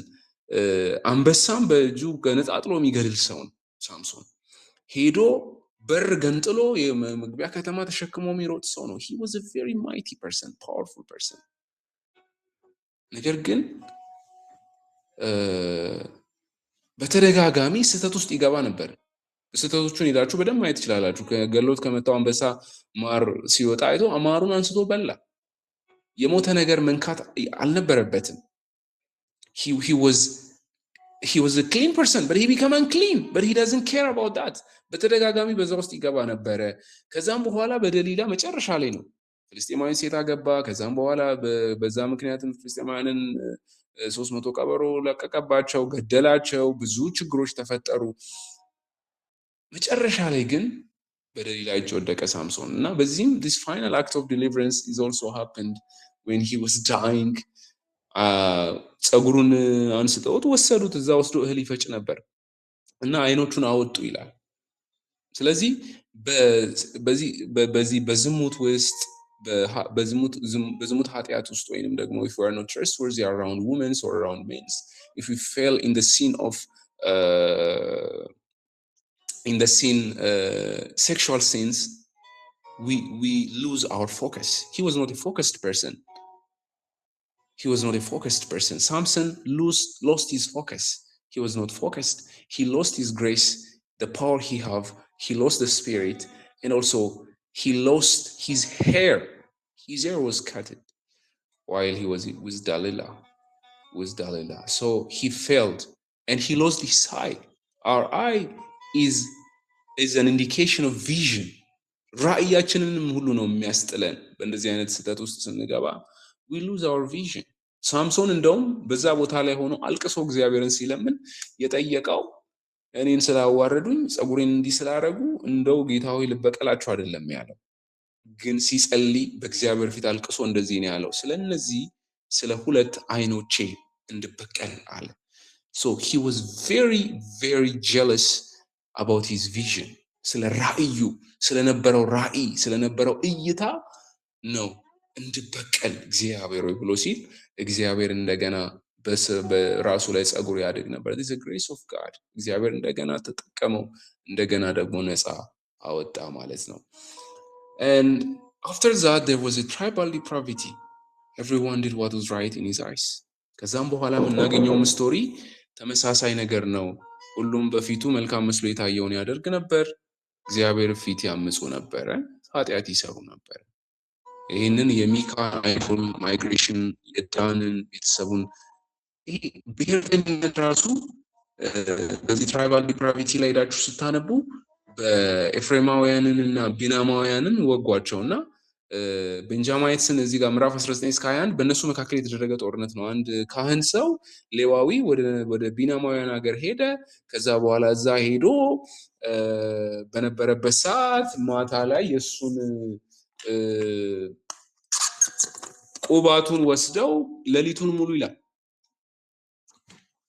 አንበሳም በእጁ ገነጣጥሎ የሚገድል ሰው ነው ሳምሶን። ሄዶ በር ገንጥሎ የመግቢያ ከተማ ተሸክሞ የሚሮጥ ሰው ነው። he was a very mighty person, powerful person. ነገር ግን በተደጋጋሚ ስህተት ውስጥ ይገባ ነበር። ስህተቶቹን ሄዳችሁ በደንብ ማየት ትችላላችሁ። ከገሎት ከመጣው አንበሳ ማር ሲወጣ አይቶ ማሩን አንስቶ በላ። የሞተ ነገር መንካት አልነበረበትም። he was a clean person, but he became unclean, but he doesn't care about that. በተደጋጋሚ በዛ ውስጥ ይገባ ነበረ። ከዛም በኋላ በደሊላ መጨረሻ ላይ ነው ፍልስጤማውያን ሴት አገባ። ከዛም በኋላ በዛ ምክንያትም ፍልስጤማውያንን 300 ቀበሮ ለቀቀባቸው፣ ገደላቸው። ብዙ ችግሮች ተፈጠሩ። መጨረሻ ላይ ግን በደሊላ እጅ ወደቀ ሳምሶን እና በዚህም this final act of deliverance is also happened when he was dying. ጸጉሩን አንስተውት ወሰዱት። እዛ ወስዶ እህል ይፈጭ ነበር። እና አይኖቹን አወጡ ይላል። ስለዚህ በዚህ በዝሙት ውስጥ በዝሙት ኃጢአት ውስጥ ወይንም ደግሞ if we are not trustworthy around women or around men, if we fail in the sin of sexual sins, we lose our focus. He was not a focused person. Samson lost his focus. He was not focused. He lost his grace, the power he have. He lost the spirit, and also he lost his hair. His hair was cut while he was with Delilah. So he failed, and he lost his eye. Our eye is an indication of vision. ራእያችንንም ሁሉ ነው የሚያስጥለን። በእንደዚህ አይነት ስህተት ውስጥ ስንገባ we lose our vision. ሳምሶን እንደውም በዛ ቦታ ላይ ሆኖ አልቅሶ እግዚአብሔርን ሲለምን የጠየቀው እኔን ስላዋረዱኝ ጸጉሬን እንዲህ ስላረጉ እንደው ጌታ ሆይ ልበቀላቸው አይደለም ያለው፣ ግን ሲጸልይ በእግዚአብሔር ፊት አልቅሶ እንደዚህ ነው ያለው፣ ስለነዚህ ስለ ሁለት አይኖቼ እንድበቀል አለ። So he was very very jealous about his vision. ስለ ራእዩ ስለነበረው ራእይ ስለነበረው እይታ ነው እንድበቀል እግዚአብሔር ሆይ ብሎ ሲል እግዚአብሔር እንደገና በራሱ ላይ ጸጉር ያድግ ነበር። this is the grace of God. እግዚአብሔር እንደገና ተጠቀመው፣ እንደገና ደግሞ ነፃ አወጣ ማለት ነው። and after that there was a tribal depravity. everyone did what was right in his eyes. ከዛም በኋላ የምናገኘውም ስቶሪ ተመሳሳይ ነገር ነው። ሁሉም በፊቱ መልካም መስሎ የታየውን ያደርግ ነበር፣ እግዚአብሔር ፊት ያምፁ ነበረ፣ ኃጢአት ይሰሩ ነበር። ይህንን የሚካ ማይግሬሽን የዳንን ቤተሰቡን ይሄ ብሔርተኝነት ራሱ በዚህ ትራይባል ዲፕራቪቲ ላይ ሄዳችሁ ስታነቡ በኤፍሬማውያንን እና ቢናማውያንን ወጓቸውና ቤንጃማይትስን እዚህ ጋር ምዕራፍ 19 እስከ 21 በእነሱ መካከል የተደረገ ጦርነት ነው። አንድ ካህን ሰው ሌዋዊ ወደ ቢናማውያን ሀገር ሄደ። ከዛ በኋላ እዛ ሄዶ በነበረበት ሰዓት ማታ ላይ የእሱን ቁባቱን ወስደው ሌሊቱን ሙሉ ይላል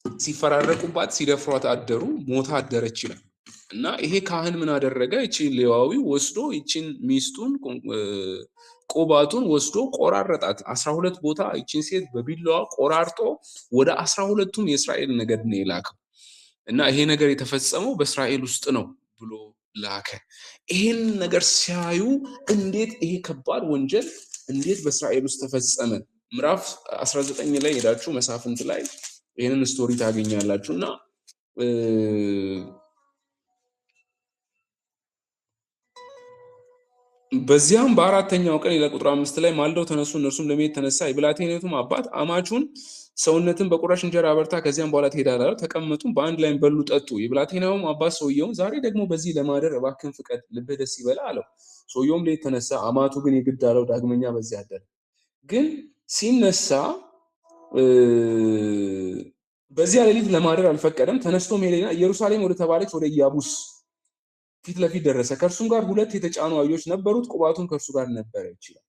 ሲፈራረቁባት ሲደፍሯት አደሩ፣ ሞታ አደረች ይላል። እና ይሄ ካህን ምን አደረገ? እቺን ሌዋዊ ወስዶ እቺን ሚስቱን ቁባቱን ወስዶ ቆራረጣት። 12 ቦታ እቺን ሴት በቢላዋ ቆራርጦ ወደ 12ቱም የእስራኤል ነገድ ነው የላከው። እና ይሄ ነገር የተፈጸመው በእስራኤል ውስጥ ነው ብሎ ላከ። ይሄን ነገር ሲያዩ እንዴት ይሄ ከባድ ወንጀል እንዴት በእስራኤል ውስጥ ተፈጸመ? ምዕራፍ 19 ላይ ሄዳችሁ መሳፍንት ላይ ይሄንን ስቶሪ ታገኛላችሁና በዚያም በአራተኛው ቀን ቁጥር 5 ላይ ማልደው ተነሱ፣ እነርሱም ለመሄድ ተነሳ። የብላቴናይቱም አባት አማቹን ሰውነትን በቁራሽ እንጀራ አበርታ፣ ከዚያም በኋላ ትሄዳለህ። ተቀመጡም፣ በአንድ ላይም በሉ ጠጡ። የብላቴናውም አባት ሰውየውን ዛሬ ደግሞ በዚህ ለማደር እባክህን ፍቀድ፣ ልብህ ደስ ይበላ አለው። ሰውየውም ሌሊት ተነሳ፣ አማቱ ግን የግድ አለው። ዳግመኛ በዚያ አደረ። ግን ሲነሳ በዚያ ሌሊት ለማደር አልፈቀደም። ተነስቶም ሄደና ኢየሩሳሌም ወደ ተባለች ወደ ኢያቡስ ፊት ለፊት ደረሰ። ከእርሱም ጋር 2 የተጫኑ አህዮች ነበሩት፣ ቁባቱም ከእርሱ ጋር ነበረ ይችላል።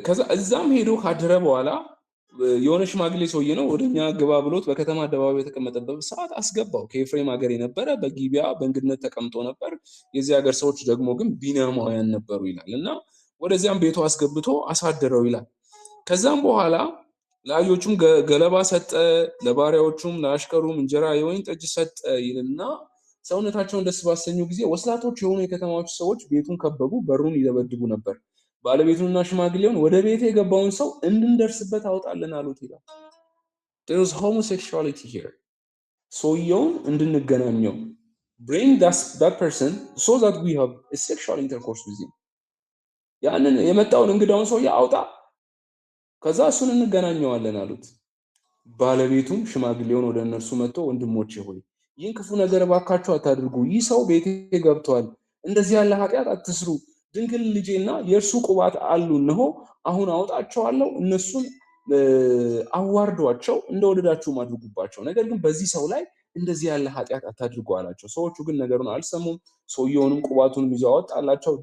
ከዛ እዛም ሄዶ ካደረ በኋላ የሆነ ሽማግሌ ሰውዬ ነው ወደኛ ግባ ብሎት በከተማ አደባባይ የተቀመጠበት ሰዓት አስገባው። ከኤፍሬም ሀገር የነበረ በጊቢያ በእንግድነት ተቀምጦ ነበር። የዚህ ሀገር ሰዎች ደግሞ ግን ቢንያማውያን ነበሩ ይላል። እና ወደዚያም ቤቱ አስገብቶ አሳደረው ይላል። ከዛም በኋላ ለአህዮቹም ገለባ ሰጠ፣ ለባሪያዎቹም ለአሽከሩም እንጀራ የወይን ጠጅ ሰጠ ይልና ሰውነታቸውን ደስ ባሰኙ ጊዜ ወስላቶች የሆኑ የከተማዎች ሰዎች ቤቱን ከበቡ፣ በሩን ይደበድቡ ነበር። ባለቤቱንና ሽማግሌውን ወደ ቤት የገባውን ሰው እንድንደርስበት አውጣልን አሉት ይላል። there is homosexuality here. ሰውየውን እንድንገናኘው bring that person so that we have a sexual intercourse with him. ያንን የመጣውን እንግዳውን ሰውዬ አውጣ፣ ከዛ እሱን እንገናኘዋለን አሉት። ባለቤቱም ሽማግሌውን ወደ እነርሱ መጥቶ ወንድሞቼ ሆይ ይህን ክፉ ነገር እባካችሁ አታድርጉ፣ ይህ ሰው ቤቴ ገብቷል፣ እንደዚህ ያለ ኃጢአት አትስሩ። ድንግል ልጄና የእርሱ ቁባት አሉ፣ እነሆ አሁን አወጣቸዋለሁ፣ እነሱን አዋርዷቸው፣ እንደወደዳችሁ አድርጉባቸው፣ ነገር ግን በዚህ ሰው ላይ እንደዚህ ያለ ኃጢአት አታድርጉ አላቸው። ሰዎቹ ግን ነገሩን አልሰሙም። ሰውየውንም ቁባቱንም ይዘው አወጣላቸው፣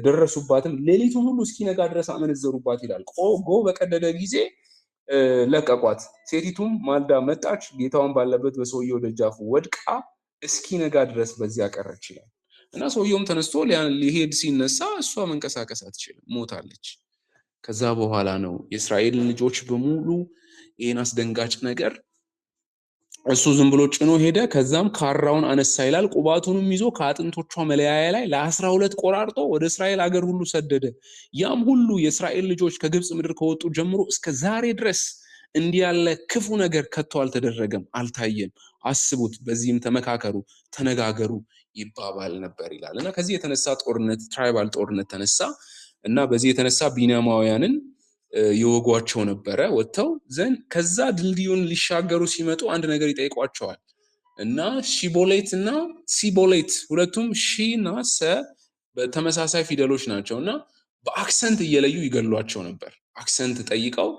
ደረሱባትም፣ ሌሊቱን ሁሉ እስኪነጋ ድረስ አመነዘሩባት ይላል። ጎህ በቀደደ ጊዜ ለቀቋት። ሴቲቱም ማልዳ መጣች፣ ጌታዋን ባለበት በሰውየው ደጃፍ ወድቃ እስኪነጋ ድረስ በዚያ ቀረች ይላል። እና ሰውየውም ተነስቶ ሊሄድ ሲነሳ እሷ መንቀሳቀስ አትችልም፣ ሞታለች። ከዛ በኋላ ነው የእስራኤል ልጆች በሙሉ ይህን አስደንጋጭ ነገር እሱ ዝም ብሎ ጭኖ ሄደ። ከዛም ካራውን አነሳ ይላል። ቁባቱንም ይዞ ከአጥንቶቿ መለያያ ላይ ለ12 ቆራርጦ ወደ እስራኤል አገር ሁሉ ሰደደ። ያም ሁሉ የእስራኤል ልጆች ከግብፅ ምድር ከወጡ ጀምሮ እስከ ዛሬ ድረስ እንዲህ ያለ ክፉ ነገር ከቶ አልተደረገም፣ አልታየም። አስቡት። በዚህም ተመካከሩ፣ ተነጋገሩ ይባባል ነበር ይላል። እና ከዚህ የተነሳ ጦርነት፣ ትራይባል ጦርነት ተነሳ እና በዚህ የተነሳ ቢንያማውያንን ይወጓቸው ነበረ ወጥተው ዘንድ። ከዛ ድልድዩን ሊሻገሩ ሲመጡ አንድ ነገር ይጠይቋቸዋል እና ሺቦሌት እና ሲቦሌት ሁለቱም ሺ እና ሰ በተመሳሳይ ፊደሎች ናቸው እና በአክሰንት እየለዩ ይገሏቸው ነበር። አክሰንት ጠይቀው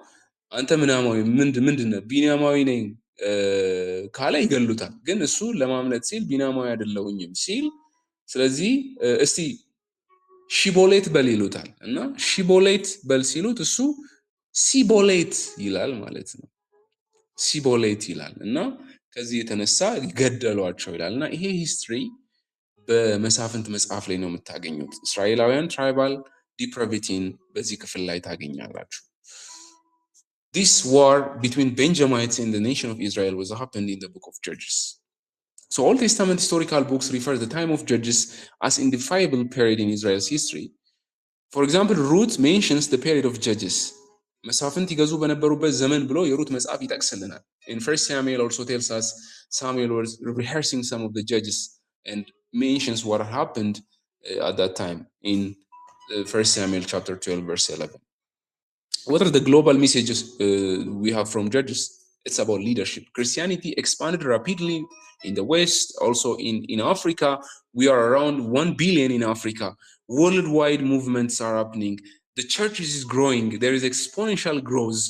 አንተ ምናማዊ ምንድነው? ቢንያማዊ ነኝ ካለ ይገሉታል። ግን እሱ ለማምነት ሲል ቢንያማዊ አይደለሁኝም ሲል ስለዚህ እስቲ ሺቦሌት በል ይሉታል እና ሺቦሌት በል ሲሉት እሱ ሲቦሌት ይላል ማለት ነው። ሲቦሌት ይላል እና ከዚህ የተነሳ ገደሏቸው ይላል እና ይሄ ሂስትሪ በመሳፍንት መጽሐፍ ላይ ነው የምታገኙት። እስራኤላውያን ትራይባል ዲፕራቪቲን በዚህ ክፍል ላይ ታገኛላችሁ። This war between Benjamites and the nation of Israel was happened in the book of Judges. So Old Testament historical books refer to the time of Judges as identifiable period in Israel's history. For example, Ruth mentions the period of Judges. መሳፍንት ይገዙ በነበሩበት ዘመን ብሎ የሩት መጽሐፍ ይጠቅስልናል። In 1 Samuel also tells us Samuel was rehearsing some of the judges and mentions what happened at that time in 1 Samuel chapter 12 verse 11. What are the global messages we have from Judges? It's about leadership. Christianity expanded rapidly in the West, also in Africa. We are around 1 billion in Africa. Worldwide movements are happening. The church is growing. There is exponential growth,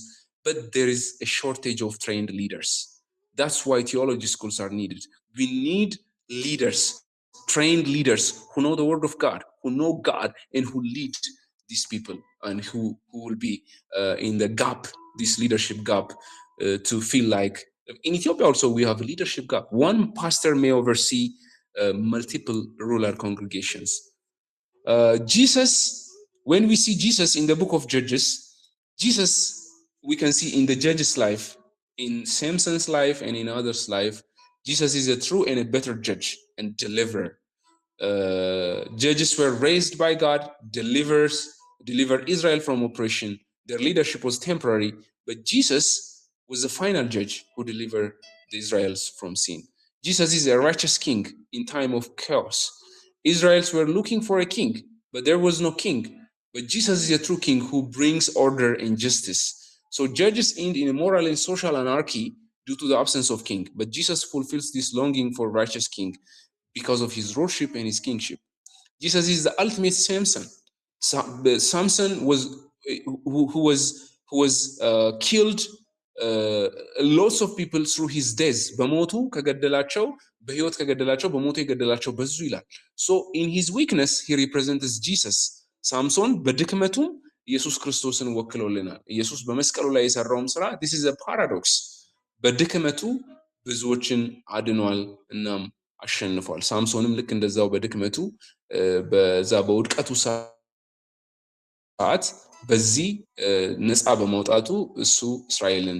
but there is a shortage of trained leaders. That's why theology schools are needed. We need leaders, trained leaders who know the word of God, who know God, and who lead these people, and who will be in the gap, this leadership gap, to feel like in Ethiopia also we have a leadership gap. One pastor may oversee multiple rural congregations. Jesus, when we see Jesus in the book of Judges, Jesus we can see in the judges' life, in Samson's life and in others' life, Jesus is a true and a better judge and deliverer. Judges were raised by God, delivered Israel from oppression. Their leadership was temporary, but Jesus was the final judge who delivered the Israelites from sin. Jesus is a righteous king in time of chaos. Israelites were looking for a king, but there was no king. But Jesus is a true king who brings order and justice. So judges end in a moral and social anarchy due to the absence of king. But Jesus fulfills this longing for righteous king because of his lordship and his kingship. Jesus is the ultimate Samson. Samson was who was killed lots of people through his death. በሞቱ ከገደላቸው በህይወት ከገደላቸው በሞቱ የገደላቸው በዙ ይላል። So in his weakness he represents Jesus. ሳምሶን በድክመቱም ኢየሱስ ክርስቶስን ወክሎልናል። ኢየሱስ በመስቀሉ ላይ የሰራውም ስራ this is a paradox. በድክመቱ ብዙዎችን አድኗል እናም አሸንፏል። ሳምሶንም ልክ እንደዛው በድክመቱ በዛ በውድቀቱ ሰዓት በዚህ ነፃ በመውጣቱ እሱ እስራኤልን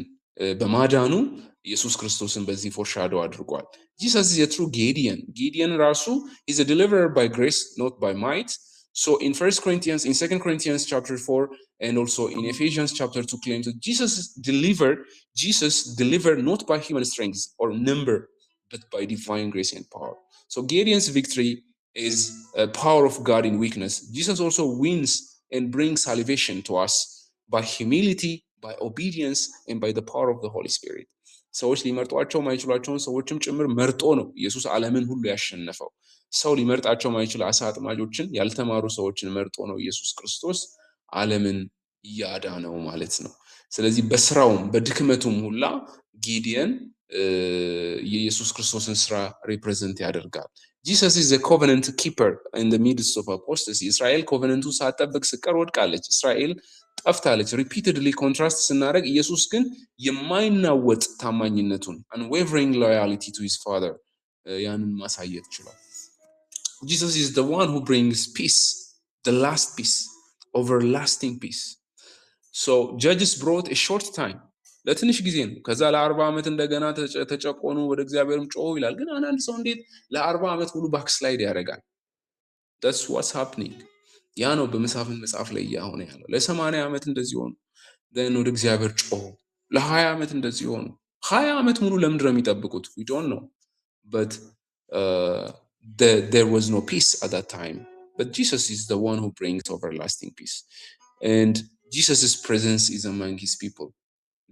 በማዳኑ ኢየሱስ ክርስቶስን በዚህ ፎርሻዶ አድርጓል። Jesus is a true Gideon. Gideon ራሱ is a deliverer by grace, not by might. So in 2 Corinthians chapter 4 and also in Ephesians chapter 2 claims that Jesus delivered not by human strength or number, but by divine grace and power. So Gideon's victory is a power of God in weakness. Jesus also wins and brings salvation to us by humility, by obedience, and by the power of the Holy Spirit. ሰዎች ሊመርጧቸው ማይችሏቸውን ሰዎችም ጭምር መርጦ ነው ኢየሱስ ዓለምን ሁሉ ያሸነፈው። ሰው ሊመርጣቸው ማይችል አሳ አጥማጆችን፣ ያልተማሩ ሰዎችን መርጦ ነው ኢየሱስ ክርስቶስ ዓለምን ያዳነው ማለት ነው። ስለዚህ በስራውም በድክመቱም ሁላ ጊዲዮን የኢየሱስ ክርስቶስን ስራ ሪፕሬዘንት ያደርጋል። Jesus is a covenant keeper in the midst of apostasy. እስራኤል ኮቨነንቱ ሳትጠብቅ ስቀር ወድቃለች። እስራኤል ጠፍታለች። ሪፒትድሊ ኮንትራስት ስናደርግ ኢየሱስ ግን የማይናወጥ ታማኝነቱን unwavering loyalty to his father ያንን ማሳየት ችሏል። Jesus is the one who brings peace, the last peace, everlasting peace. So judges brought a short time, ለትንሽ ጊዜ ነው። ከዛ ለ40 ዓመት እንደገና ተጨቆኑ፣ ወደ እግዚአብሔርም ጮሁ ይላል። ግን አንዳንድ ሰው እንዴት ለ40 ዓመት ሙሉ ባክስላይድ ያደርጋል? that's what's happening። ያ ነው በመሳፍንት መጽሐፍ ላይ እያሆነ ያለው። ለ80 ዓመት እንደዚህ ሆኑ፣ then ወደ እግዚአብሔር ጮሁ። ለ20 ዓመት እንደዚህ ሆኑ። 20 ዓመት ሙሉ ለምንድን ነው የሚጠብቁት? we don't know, but there was no peace at that time. But Jesus is the one who brings everlasting peace, and Jesus' presence is among his people.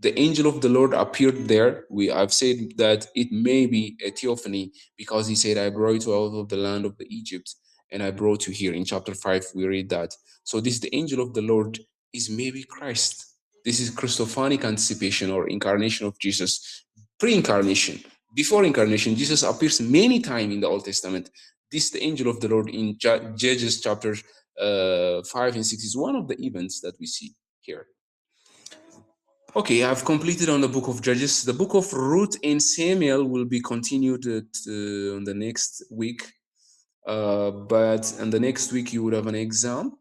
The angel of the Lord appeared there. I've said that it may be a theophany because he said, I brought you out of the land of the Egypt and I brought you here. In chapter 5, we read that. So this, the angel of the Lord, is maybe Christ. This is Christophanic anticipation or incarnation of Jesus. Pre-incarnation. Before incarnation, Jesus appears many times in the Old Testament. This, the angel of the Lord in Judges chapters 5 and 6 is one of the events that we see here. Okay, I've completed on the book of Judges. The book of Ruth and Samuel will be continued on the next week. But in the next week, you would have an exam.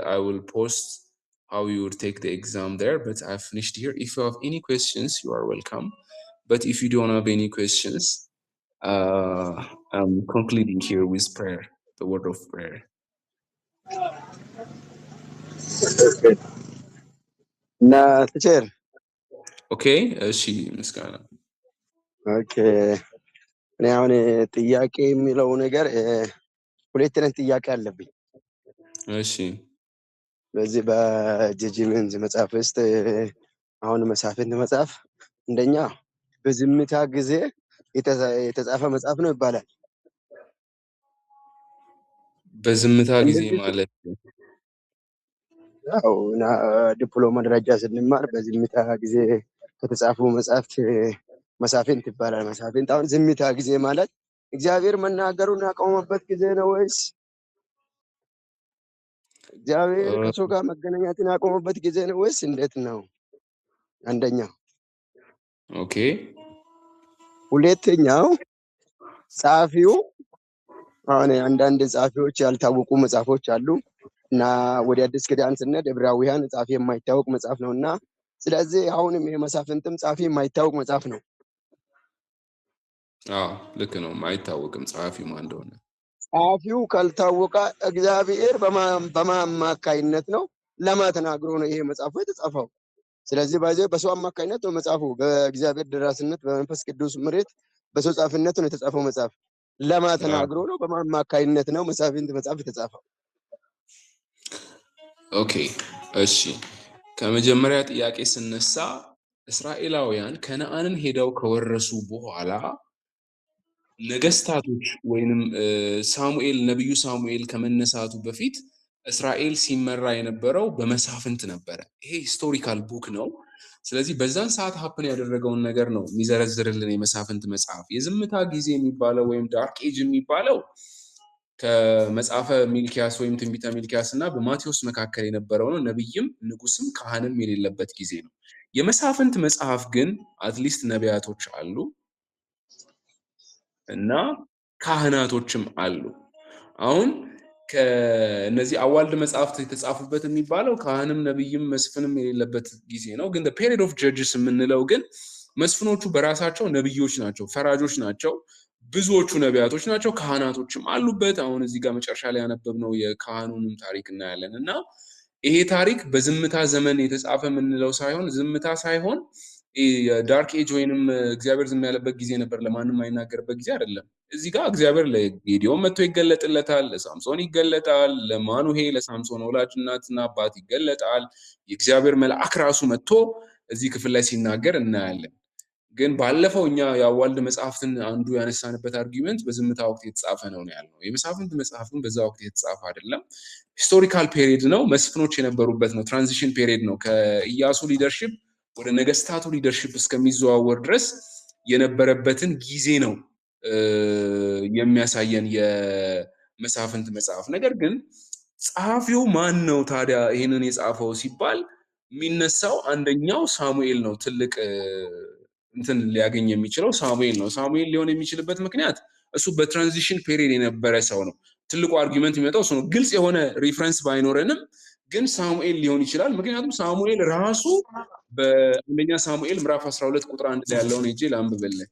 I will post how you would take the exam there, but I've finished here. If you have any questions, you are welcome. But if you don't have any questions, I'm concluding here with prayer, the word of prayer. teacher. Okay, she Miskana. Okay. እኔ አሁን ጥያቄ የሚለው ነገር ሁለት አይነት ጥያቄ አለብኝ። እሺ በዚህ በጀጅመንት መጽሐፍ ውስጥ አሁን መሳፍንት መጽሐፍ እንደኛ በዝምታ ጊዜ የተጻፈ መጽሐፍ ነው ይባላል። በዝምታ ጊዜ ማለት ያው እና ዲፕሎማ ደረጃ ስንማር በዝምታ ጊዜ ከተጻፉ መጽሐፍት መሳፍንት ይባላል። መሳፍንት አሁን ዝምታ ጊዜ ማለት እግዚአብሔር መናገሩን ያቆመበት ጊዜ ነው ወይስ እግዚአብሔር ከሰው ጋር መገናኘትን ያቆመበት ጊዜ ነው ወይስ እንዴት ነው? አንደኛው። ኦኬ። ሁለተኛው ጸሐፊው አሁን አንዳንድ ጸሐፊዎች ያልታወቁ መጽሐፎች አሉ እና ወደ አዲስ ኪዳን ስንሄድ ዕብራውያን ጸሐፊ የማይታወቅ መጽሐፍ ነውና ስለዚህ አሁንም ይሄ መሳፍንትም ጸሐፊ የማይታወቅ መጽሐፍ ነው። ልክ ነው። የማይታወቅም ጸሐፊው ማን እንደሆነ ጸሐፊው ካልታወቀ እግዚአብሔር በማማካይነት ነው ለማተናግሮ ነው ይሄ መጽሐፉ የተጻፈው። ስለዚህ በሰው አማካይነት ነው መጽሐፉ በእግዚአብሔር ደራሲነት በመንፈስ ቅዱስ ምሪት በሰው ጻፍነት ነው የተጻፈው መጽሐፍ። ለማተናግሮ ነው በማማካይነት ነው መሳፍንት መጽሐፍ የተጻፈው። ኦኬ እሺ። ከመጀመሪያ ጥያቄ ስነሳ እስራኤላውያን ከነዓንን ሄደው ከወረሱ በኋላ ነገስታቶች ወይንም ሳሙኤል ነብዩ ሳሙኤል ከመነሳቱ በፊት እስራኤል ሲመራ የነበረው በመሳፍንት ነበረ። ይሄ ሂስቶሪካል ቡክ ነው። ስለዚህ በዛን ሰዓት ሀፕን ያደረገውን ነገር ነው የሚዘረዝርልን የመሳፍንት መጽሐፍ። የዝምታ ጊዜ የሚባለው ወይም ዳርክ ኤጅ የሚባለው ከመጽሐፈ ሚልኪያስ ወይም ትንቢተ ሚልኪያስ እና በማቴዎስ መካከል የነበረው ነው። ነብይም ንጉስም ካህንም የሌለበት ጊዜ ነው። የመሳፍንት መጽሐፍ ግን አትሊስት ነቢያቶች አሉ እና ካህናቶችም አሉ። አሁን ከነዚህ አዋልድ መጽሐፍት የተጻፉበት የሚባለው ካህንም ነብይም መስፍንም የሌለበት ጊዜ ነው። ግን the period of judges የምንለው ግን መስፍኖቹ በራሳቸው ነብዮች ናቸው፣ ፈራጆች ናቸው፣ ብዙዎቹ ነቢያቶች ናቸው፣ ካህናቶችም አሉበት። አሁን እዚህ ጋር መጨረሻ ላይ ያነበብነው የካህኑንም ታሪክ እናያለን እና ይሄ ታሪክ በዝምታ ዘመን የተጻፈ የምንለው ሳይሆን ዝምታ ሳይሆን ዳርክ ኤጅ ወይንም እግዚአብሔር ዝም ያለበት ጊዜ ነበር፣ ለማንም አይናገርበት ጊዜ አይደለም። እዚህ ጋር እግዚአብሔር ለጌዲዮን መጥቶ ይገለጥለታል፣ ለሳምሶን ይገለጣል፣ ለማኑሄ ለሳምሶን ወላጅ እናትና አባት ይገለጣል። የእግዚአብሔር መልአክ ራሱ መጥቶ እዚህ ክፍል ላይ ሲናገር እናያለን። ግን ባለፈው እኛ የአዋልድ መጽሐፍትን አንዱ ያነሳንበት አርጊመንት በዝምታ ወቅት የተጻፈ ነው ያልነው። የመሳፍንት መጽሐፍ ግን በዛ ወቅት የተጻፈ አይደለም። ሂስቶሪካል ፔሪድ ነው፣ መስፍኖች የነበሩበት ነው፣ ትራንዚሽን ፔሪድ ነው። ከኢያሱ ሊደርሺፕ ወደ ነገስታቱ ሊደርሺፕ እስከሚዘዋወር ድረስ የነበረበትን ጊዜ ነው የሚያሳየን የመሳፍንት መጽሐፍ። ነገር ግን ጸሐፊው ማን ነው ታዲያ ይህንን የጻፈው ሲባል የሚነሳው አንደኛው ሳሙኤል ነው። ትልቅ እንትን ሊያገኝ የሚችለው ሳሙኤል ነው። ሳሙኤል ሊሆን የሚችልበት ምክንያት እሱ በትራንዚሽን ፔሪየድ የነበረ ሰው ነው። ትልቁ አርጊመንት የሚመጣው እሱ ነው። ግልጽ የሆነ ሪፍረንስ ባይኖረንም ግን ሳሙኤል ሊሆን ይችላል። ምክንያቱም ሳሙኤል ራሱ በአንደኛ ሳሙኤል ምዕራፍ 12 ቁጥር 1 ላይ ያለውን ሄጄ ላንብብልህ።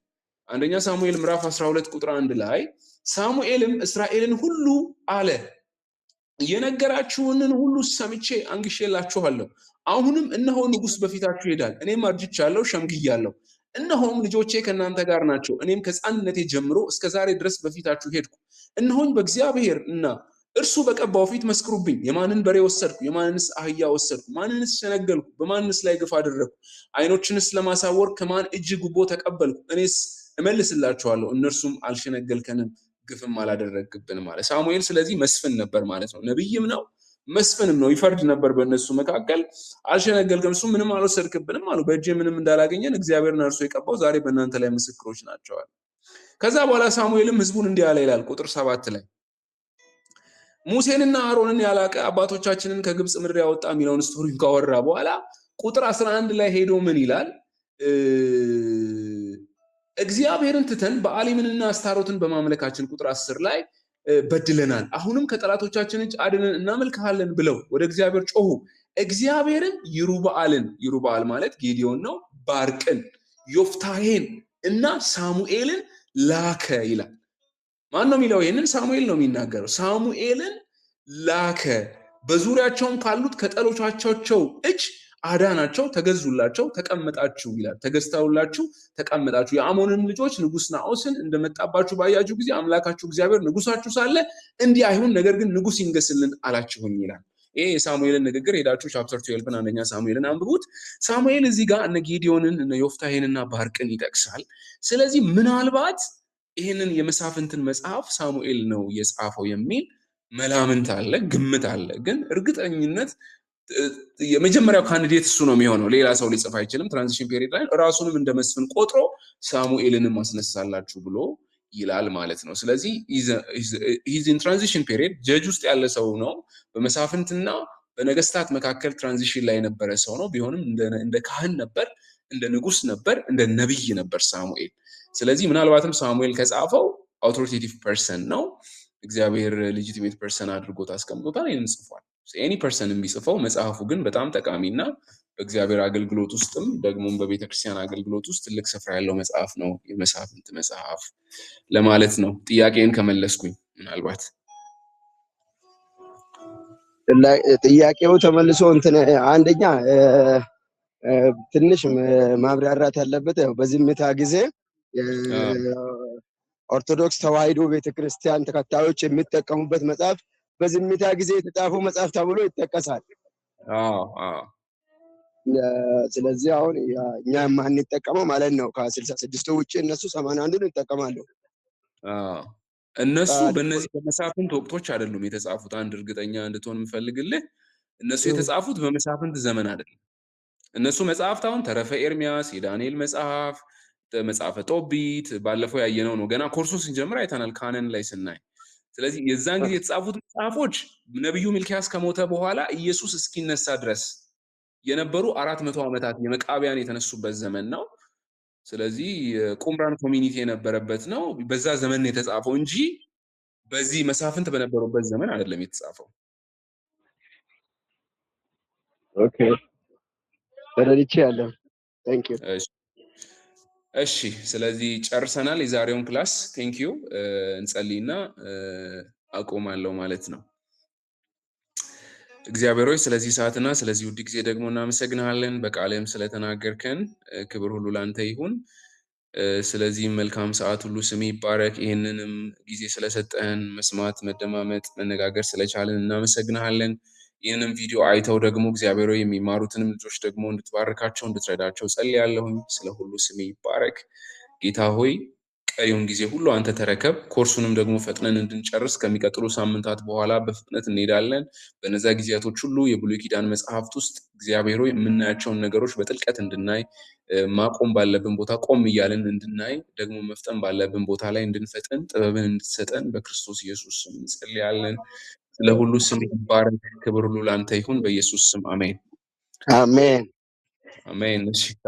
አንደኛ ሳሙኤል ምዕራፍ 12 ቁጥር 1 ላይ ሳሙኤልም እስራኤልን ሁሉ አለ፣ የነገራችሁንን ሁሉ ሰምቼ አንግሼላችኋለሁ። አሁንም እነሆ ንጉሥ በፊታችሁ ይሄዳል፣ እኔም አርጅቻለሁ ሸምግያለሁ። እነሆም ልጆቼ ከእናንተ ጋር ናቸው። እኔም ከሕፃንነቴ ጀምሮ እስከ ዛሬ ድረስ በፊታችሁ ሄድኩ። እነሆኝ በእግዚአብሔር እና እርሱ በቀባው ፊት መስክሩብኝ። የማንን በሬ ወሰድኩ? የማንንስ አህያ ወሰድኩ? ማንንስ ሸነገልኩ? በማንስ ላይ ግፍ አደረግኩ? ዓይኖችንስ ለማሳወር ከማን እጅ ጉቦ ተቀበልኩ? እኔስ እመልስላችኋለሁ፣ እነርሱም አልሸነገልከንም ግፍም አላደረግብንም ማለት። ሳሙኤል ስለዚህ መስፍን ነበር ማለት ነው። ነብይም ነው መስፍንም ነው። ይፈርድ ነበር በእነሱ መካከል። አልሸነገልክም፣ እሱ ምንም አልወሰድክብንም አሉ። በእጄ ምንም እንዳላገኘን እግዚአብሔርን እርሱ የቀባው ዛሬ በእናንተ ላይ ምስክሮች ናቸዋል። ከዛ በኋላ ሳሙኤልም ህዝቡን እንዲህ አለ ይላል ቁጥር 7 ላይ ሙሴንና አሮንን ያላቀ አባቶቻችንን ከግብፅ ምድር ያወጣ የሚለውን ስቶሪ ካወራ በኋላ ቁጥር 11 ላይ ሄዶ ምን ይላል? እግዚአብሔርን ትተን በአሊምንና አስታሮትን በማምለካችን ቁጥር 10 ላይ በድለናል። አሁንም ከጠላቶቻችን እጅ አድነን እናመልክሃለን ብለው ወደ እግዚአብሔር ጮሁ። እግዚአብሔርን ይሩበአል ማለት ጌዲዮን ነው፣ ባርቅን፣ ዮፍታሔን እና ሳሙኤልን ላከ ይላል። ማን ነው የሚለው? ይህንን ሳሙኤል ነው የሚናገረው። ሳሙኤልን ላከ፣ በዙሪያቸውም ካሉት ከጠላቶቻቸው እጅ አዳናቸው፣ ተገዙላቸው፣ ተቀመጣችሁ ይላል። ተገዝተውላችሁ ተቀመጣችሁ። የአሞንም ልጆች ንጉሥ ናዖስን እንደመጣባችሁ ባያችሁ ጊዜ አምላካችሁ እግዚአብሔር ንጉሳችሁ ሳለ እንዲህ አይሁን፣ ነገር ግን ንጉሥ ይንገስልን አላችሁኝ ይላል። ይሄ የሳሙኤልን ንግግር ሄዳችሁ ቻፕተር 12 አንደኛ ሳሙኤልን አንብቡት። ሳሙኤል እዚህ ጋር እነ ጌዲዮንን እነ ዮፍታሔንና ባርቅን ይጠቅሳል። ስለዚህ ምናልባት ይህንን የመሳፍንትን መጽሐፍ ሳሙኤል ነው የጻፈው የሚል መላምንት አለ፣ ግምት አለ። ግን እርግጠኝነት የመጀመሪያው ካንዲዴት እሱ ነው የሚሆነው። ሌላ ሰው ሊጽፍ አይችልም። ትራንዚሽን ፔሪድ ላይ ራሱንም እንደ መስፍን ቆጥሮ ሳሙኤልንም አስነሳላችሁ ብሎ ይላል ማለት ነው። ስለዚህ ሂዝ ኢን ትራንዚሽን ፔሪድ ጀጅ ውስጥ ያለ ሰው ነው። በመሳፍንትና በነገስታት መካከል ትራንዚሽን ላይ የነበረ ሰው ነው። ቢሆንም እንደ ካህን ነበር፣ እንደ ንጉስ ነበር፣ እንደ ነቢይ ነበር ሳሙኤል። ስለዚህ ምናልባትም ሳሙኤል ከጻፈው አውቶሪቴቲቭ ፐርሰን ነው። እግዚአብሔር ሌጂቲሜት ፐርሰን አድርጎት አስቀምጦታል። ይህንን ጽፏል። ኤኒ ፐርሰን ቢጽፈው መጽሐፉ ግን በጣም ጠቃሚና በእግዚአብሔር አገልግሎት ውስጥም ደግሞም በቤተክርስቲያን አገልግሎት ውስጥ ትልቅ ስፍራ ያለው መጽሐፍ ነው፣ የመሳፍንት መጽሐፍ ለማለት ነው። ጥያቄን ከመለስኩኝ ምናልባት ጥያቄው ተመልሶ እንትን አንደኛ ትንሽ ማብራራት ያለበት ያው በዝምታ ጊዜ ኦርቶዶክስ ተዋሕዶ ቤተክርስቲያን ተከታዮች የሚጠቀሙበት መጽሐፍ በዝምታ ጊዜ የተጻፈው መጽሐፍ ተብሎ ይጠቀሳል። ስለዚህ አሁን እኛ የማንጠቀመው ማለት ነው ከ66 ውጭ እነሱ 81ን ይጠቀማሉ። እነሱ በእነዚህ በመሳፍንት ወቅቶች አይደሉም የተጻፉት። አንድ እርግጠኛ እንድትሆን የምፈልግልህ እነሱ የተጻፉት በመሳፍንት ዘመን አይደለም። እነሱ መጽሐፍት አሁን ተረፈ ኤርሚያስ፣ የዳንኤል መጽሐፍ፣ መጽሐፈ ጦቢት ባለፈው ያየነው ነው። ገና ኮርሱን ስንጀምር አይተናል ካነን ላይ ስናይ። ስለዚህ የዛን ጊዜ የተጻፉት መጽሐፎች ነቢዩ ሚልኪያስ ከሞተ በኋላ ኢየሱስ እስኪነሳ ድረስ የነበሩ 400 ዓመታት የመቃቢያን የተነሱበት ዘመን ነው። ስለዚህ ቁምራን ኮሚኒቲ የነበረበት ነው። በዛ ዘመን የተጻፈው እንጂ በዚህ መሳፍንት በነበሩበት ዘመን አይደለም የተጻፈው። ኦኬ ተረድቼ ያለው ቴንክ ዩ። እሺ ስለዚህ ጨርሰናል የዛሬውን ክላስ። ቴንክ ዩ። እንጸልይና አቆማለሁ ማለት ነው። እግዚአብሔር ሆይ ስለዚህ ሰዓትና ስለዚህ ውድ ጊዜ ደግሞ እናመሰግናለን። በቃልህም ስለተናገርከን ክብር ሁሉ ላንተ ይሁን። ስለዚህ መልካም ሰዓት ሁሉ ስም ይባረክ። ይህንንም ጊዜ ስለሰጠን መስማት፣ መደማመጥ፣ መነጋገር ስለቻለን እናመሰግናለን። ይህንም ቪዲዮ አይተው ደግሞ እግዚአብሔር ሆይ የሚማሩትንም ልጆች ደግሞ እንድትባርካቸው እንድትረዳቸው ጸልያለሁኝ። ስለ ሁሉ ስም ይባረክ። ጌታ ሆይ ቀሪውን ጊዜ ሁሉ አንተ ተረከብ። ኮርሱንም ደግሞ ፈጥነን እንድንጨርስ ከሚቀጥሉ ሳምንታት በኋላ በፍጥነት እንሄዳለን። በነዛ ጊዜያቶች ሁሉ የብሉይ ኪዳን መጽሐፍት ውስጥ እግዚአብሔር ሆይ የምናያቸውን ነገሮች በጥልቀት እንድናይ፣ ማቆም ባለብን ቦታ ቆም እያልን እንድናይ፣ ደግሞ መፍጠን ባለብን ቦታ ላይ እንድንፈጥን ጥበብን እንድትሰጠን በክርስቶስ ኢየሱስ ስም እንጸልያለን። ስለ ሁሉ ስም ይባረክ። ክብር ሁሉ ላንተ ይሁን። በኢየሱስ ስም አሜን አሜን። አሜን። እሺ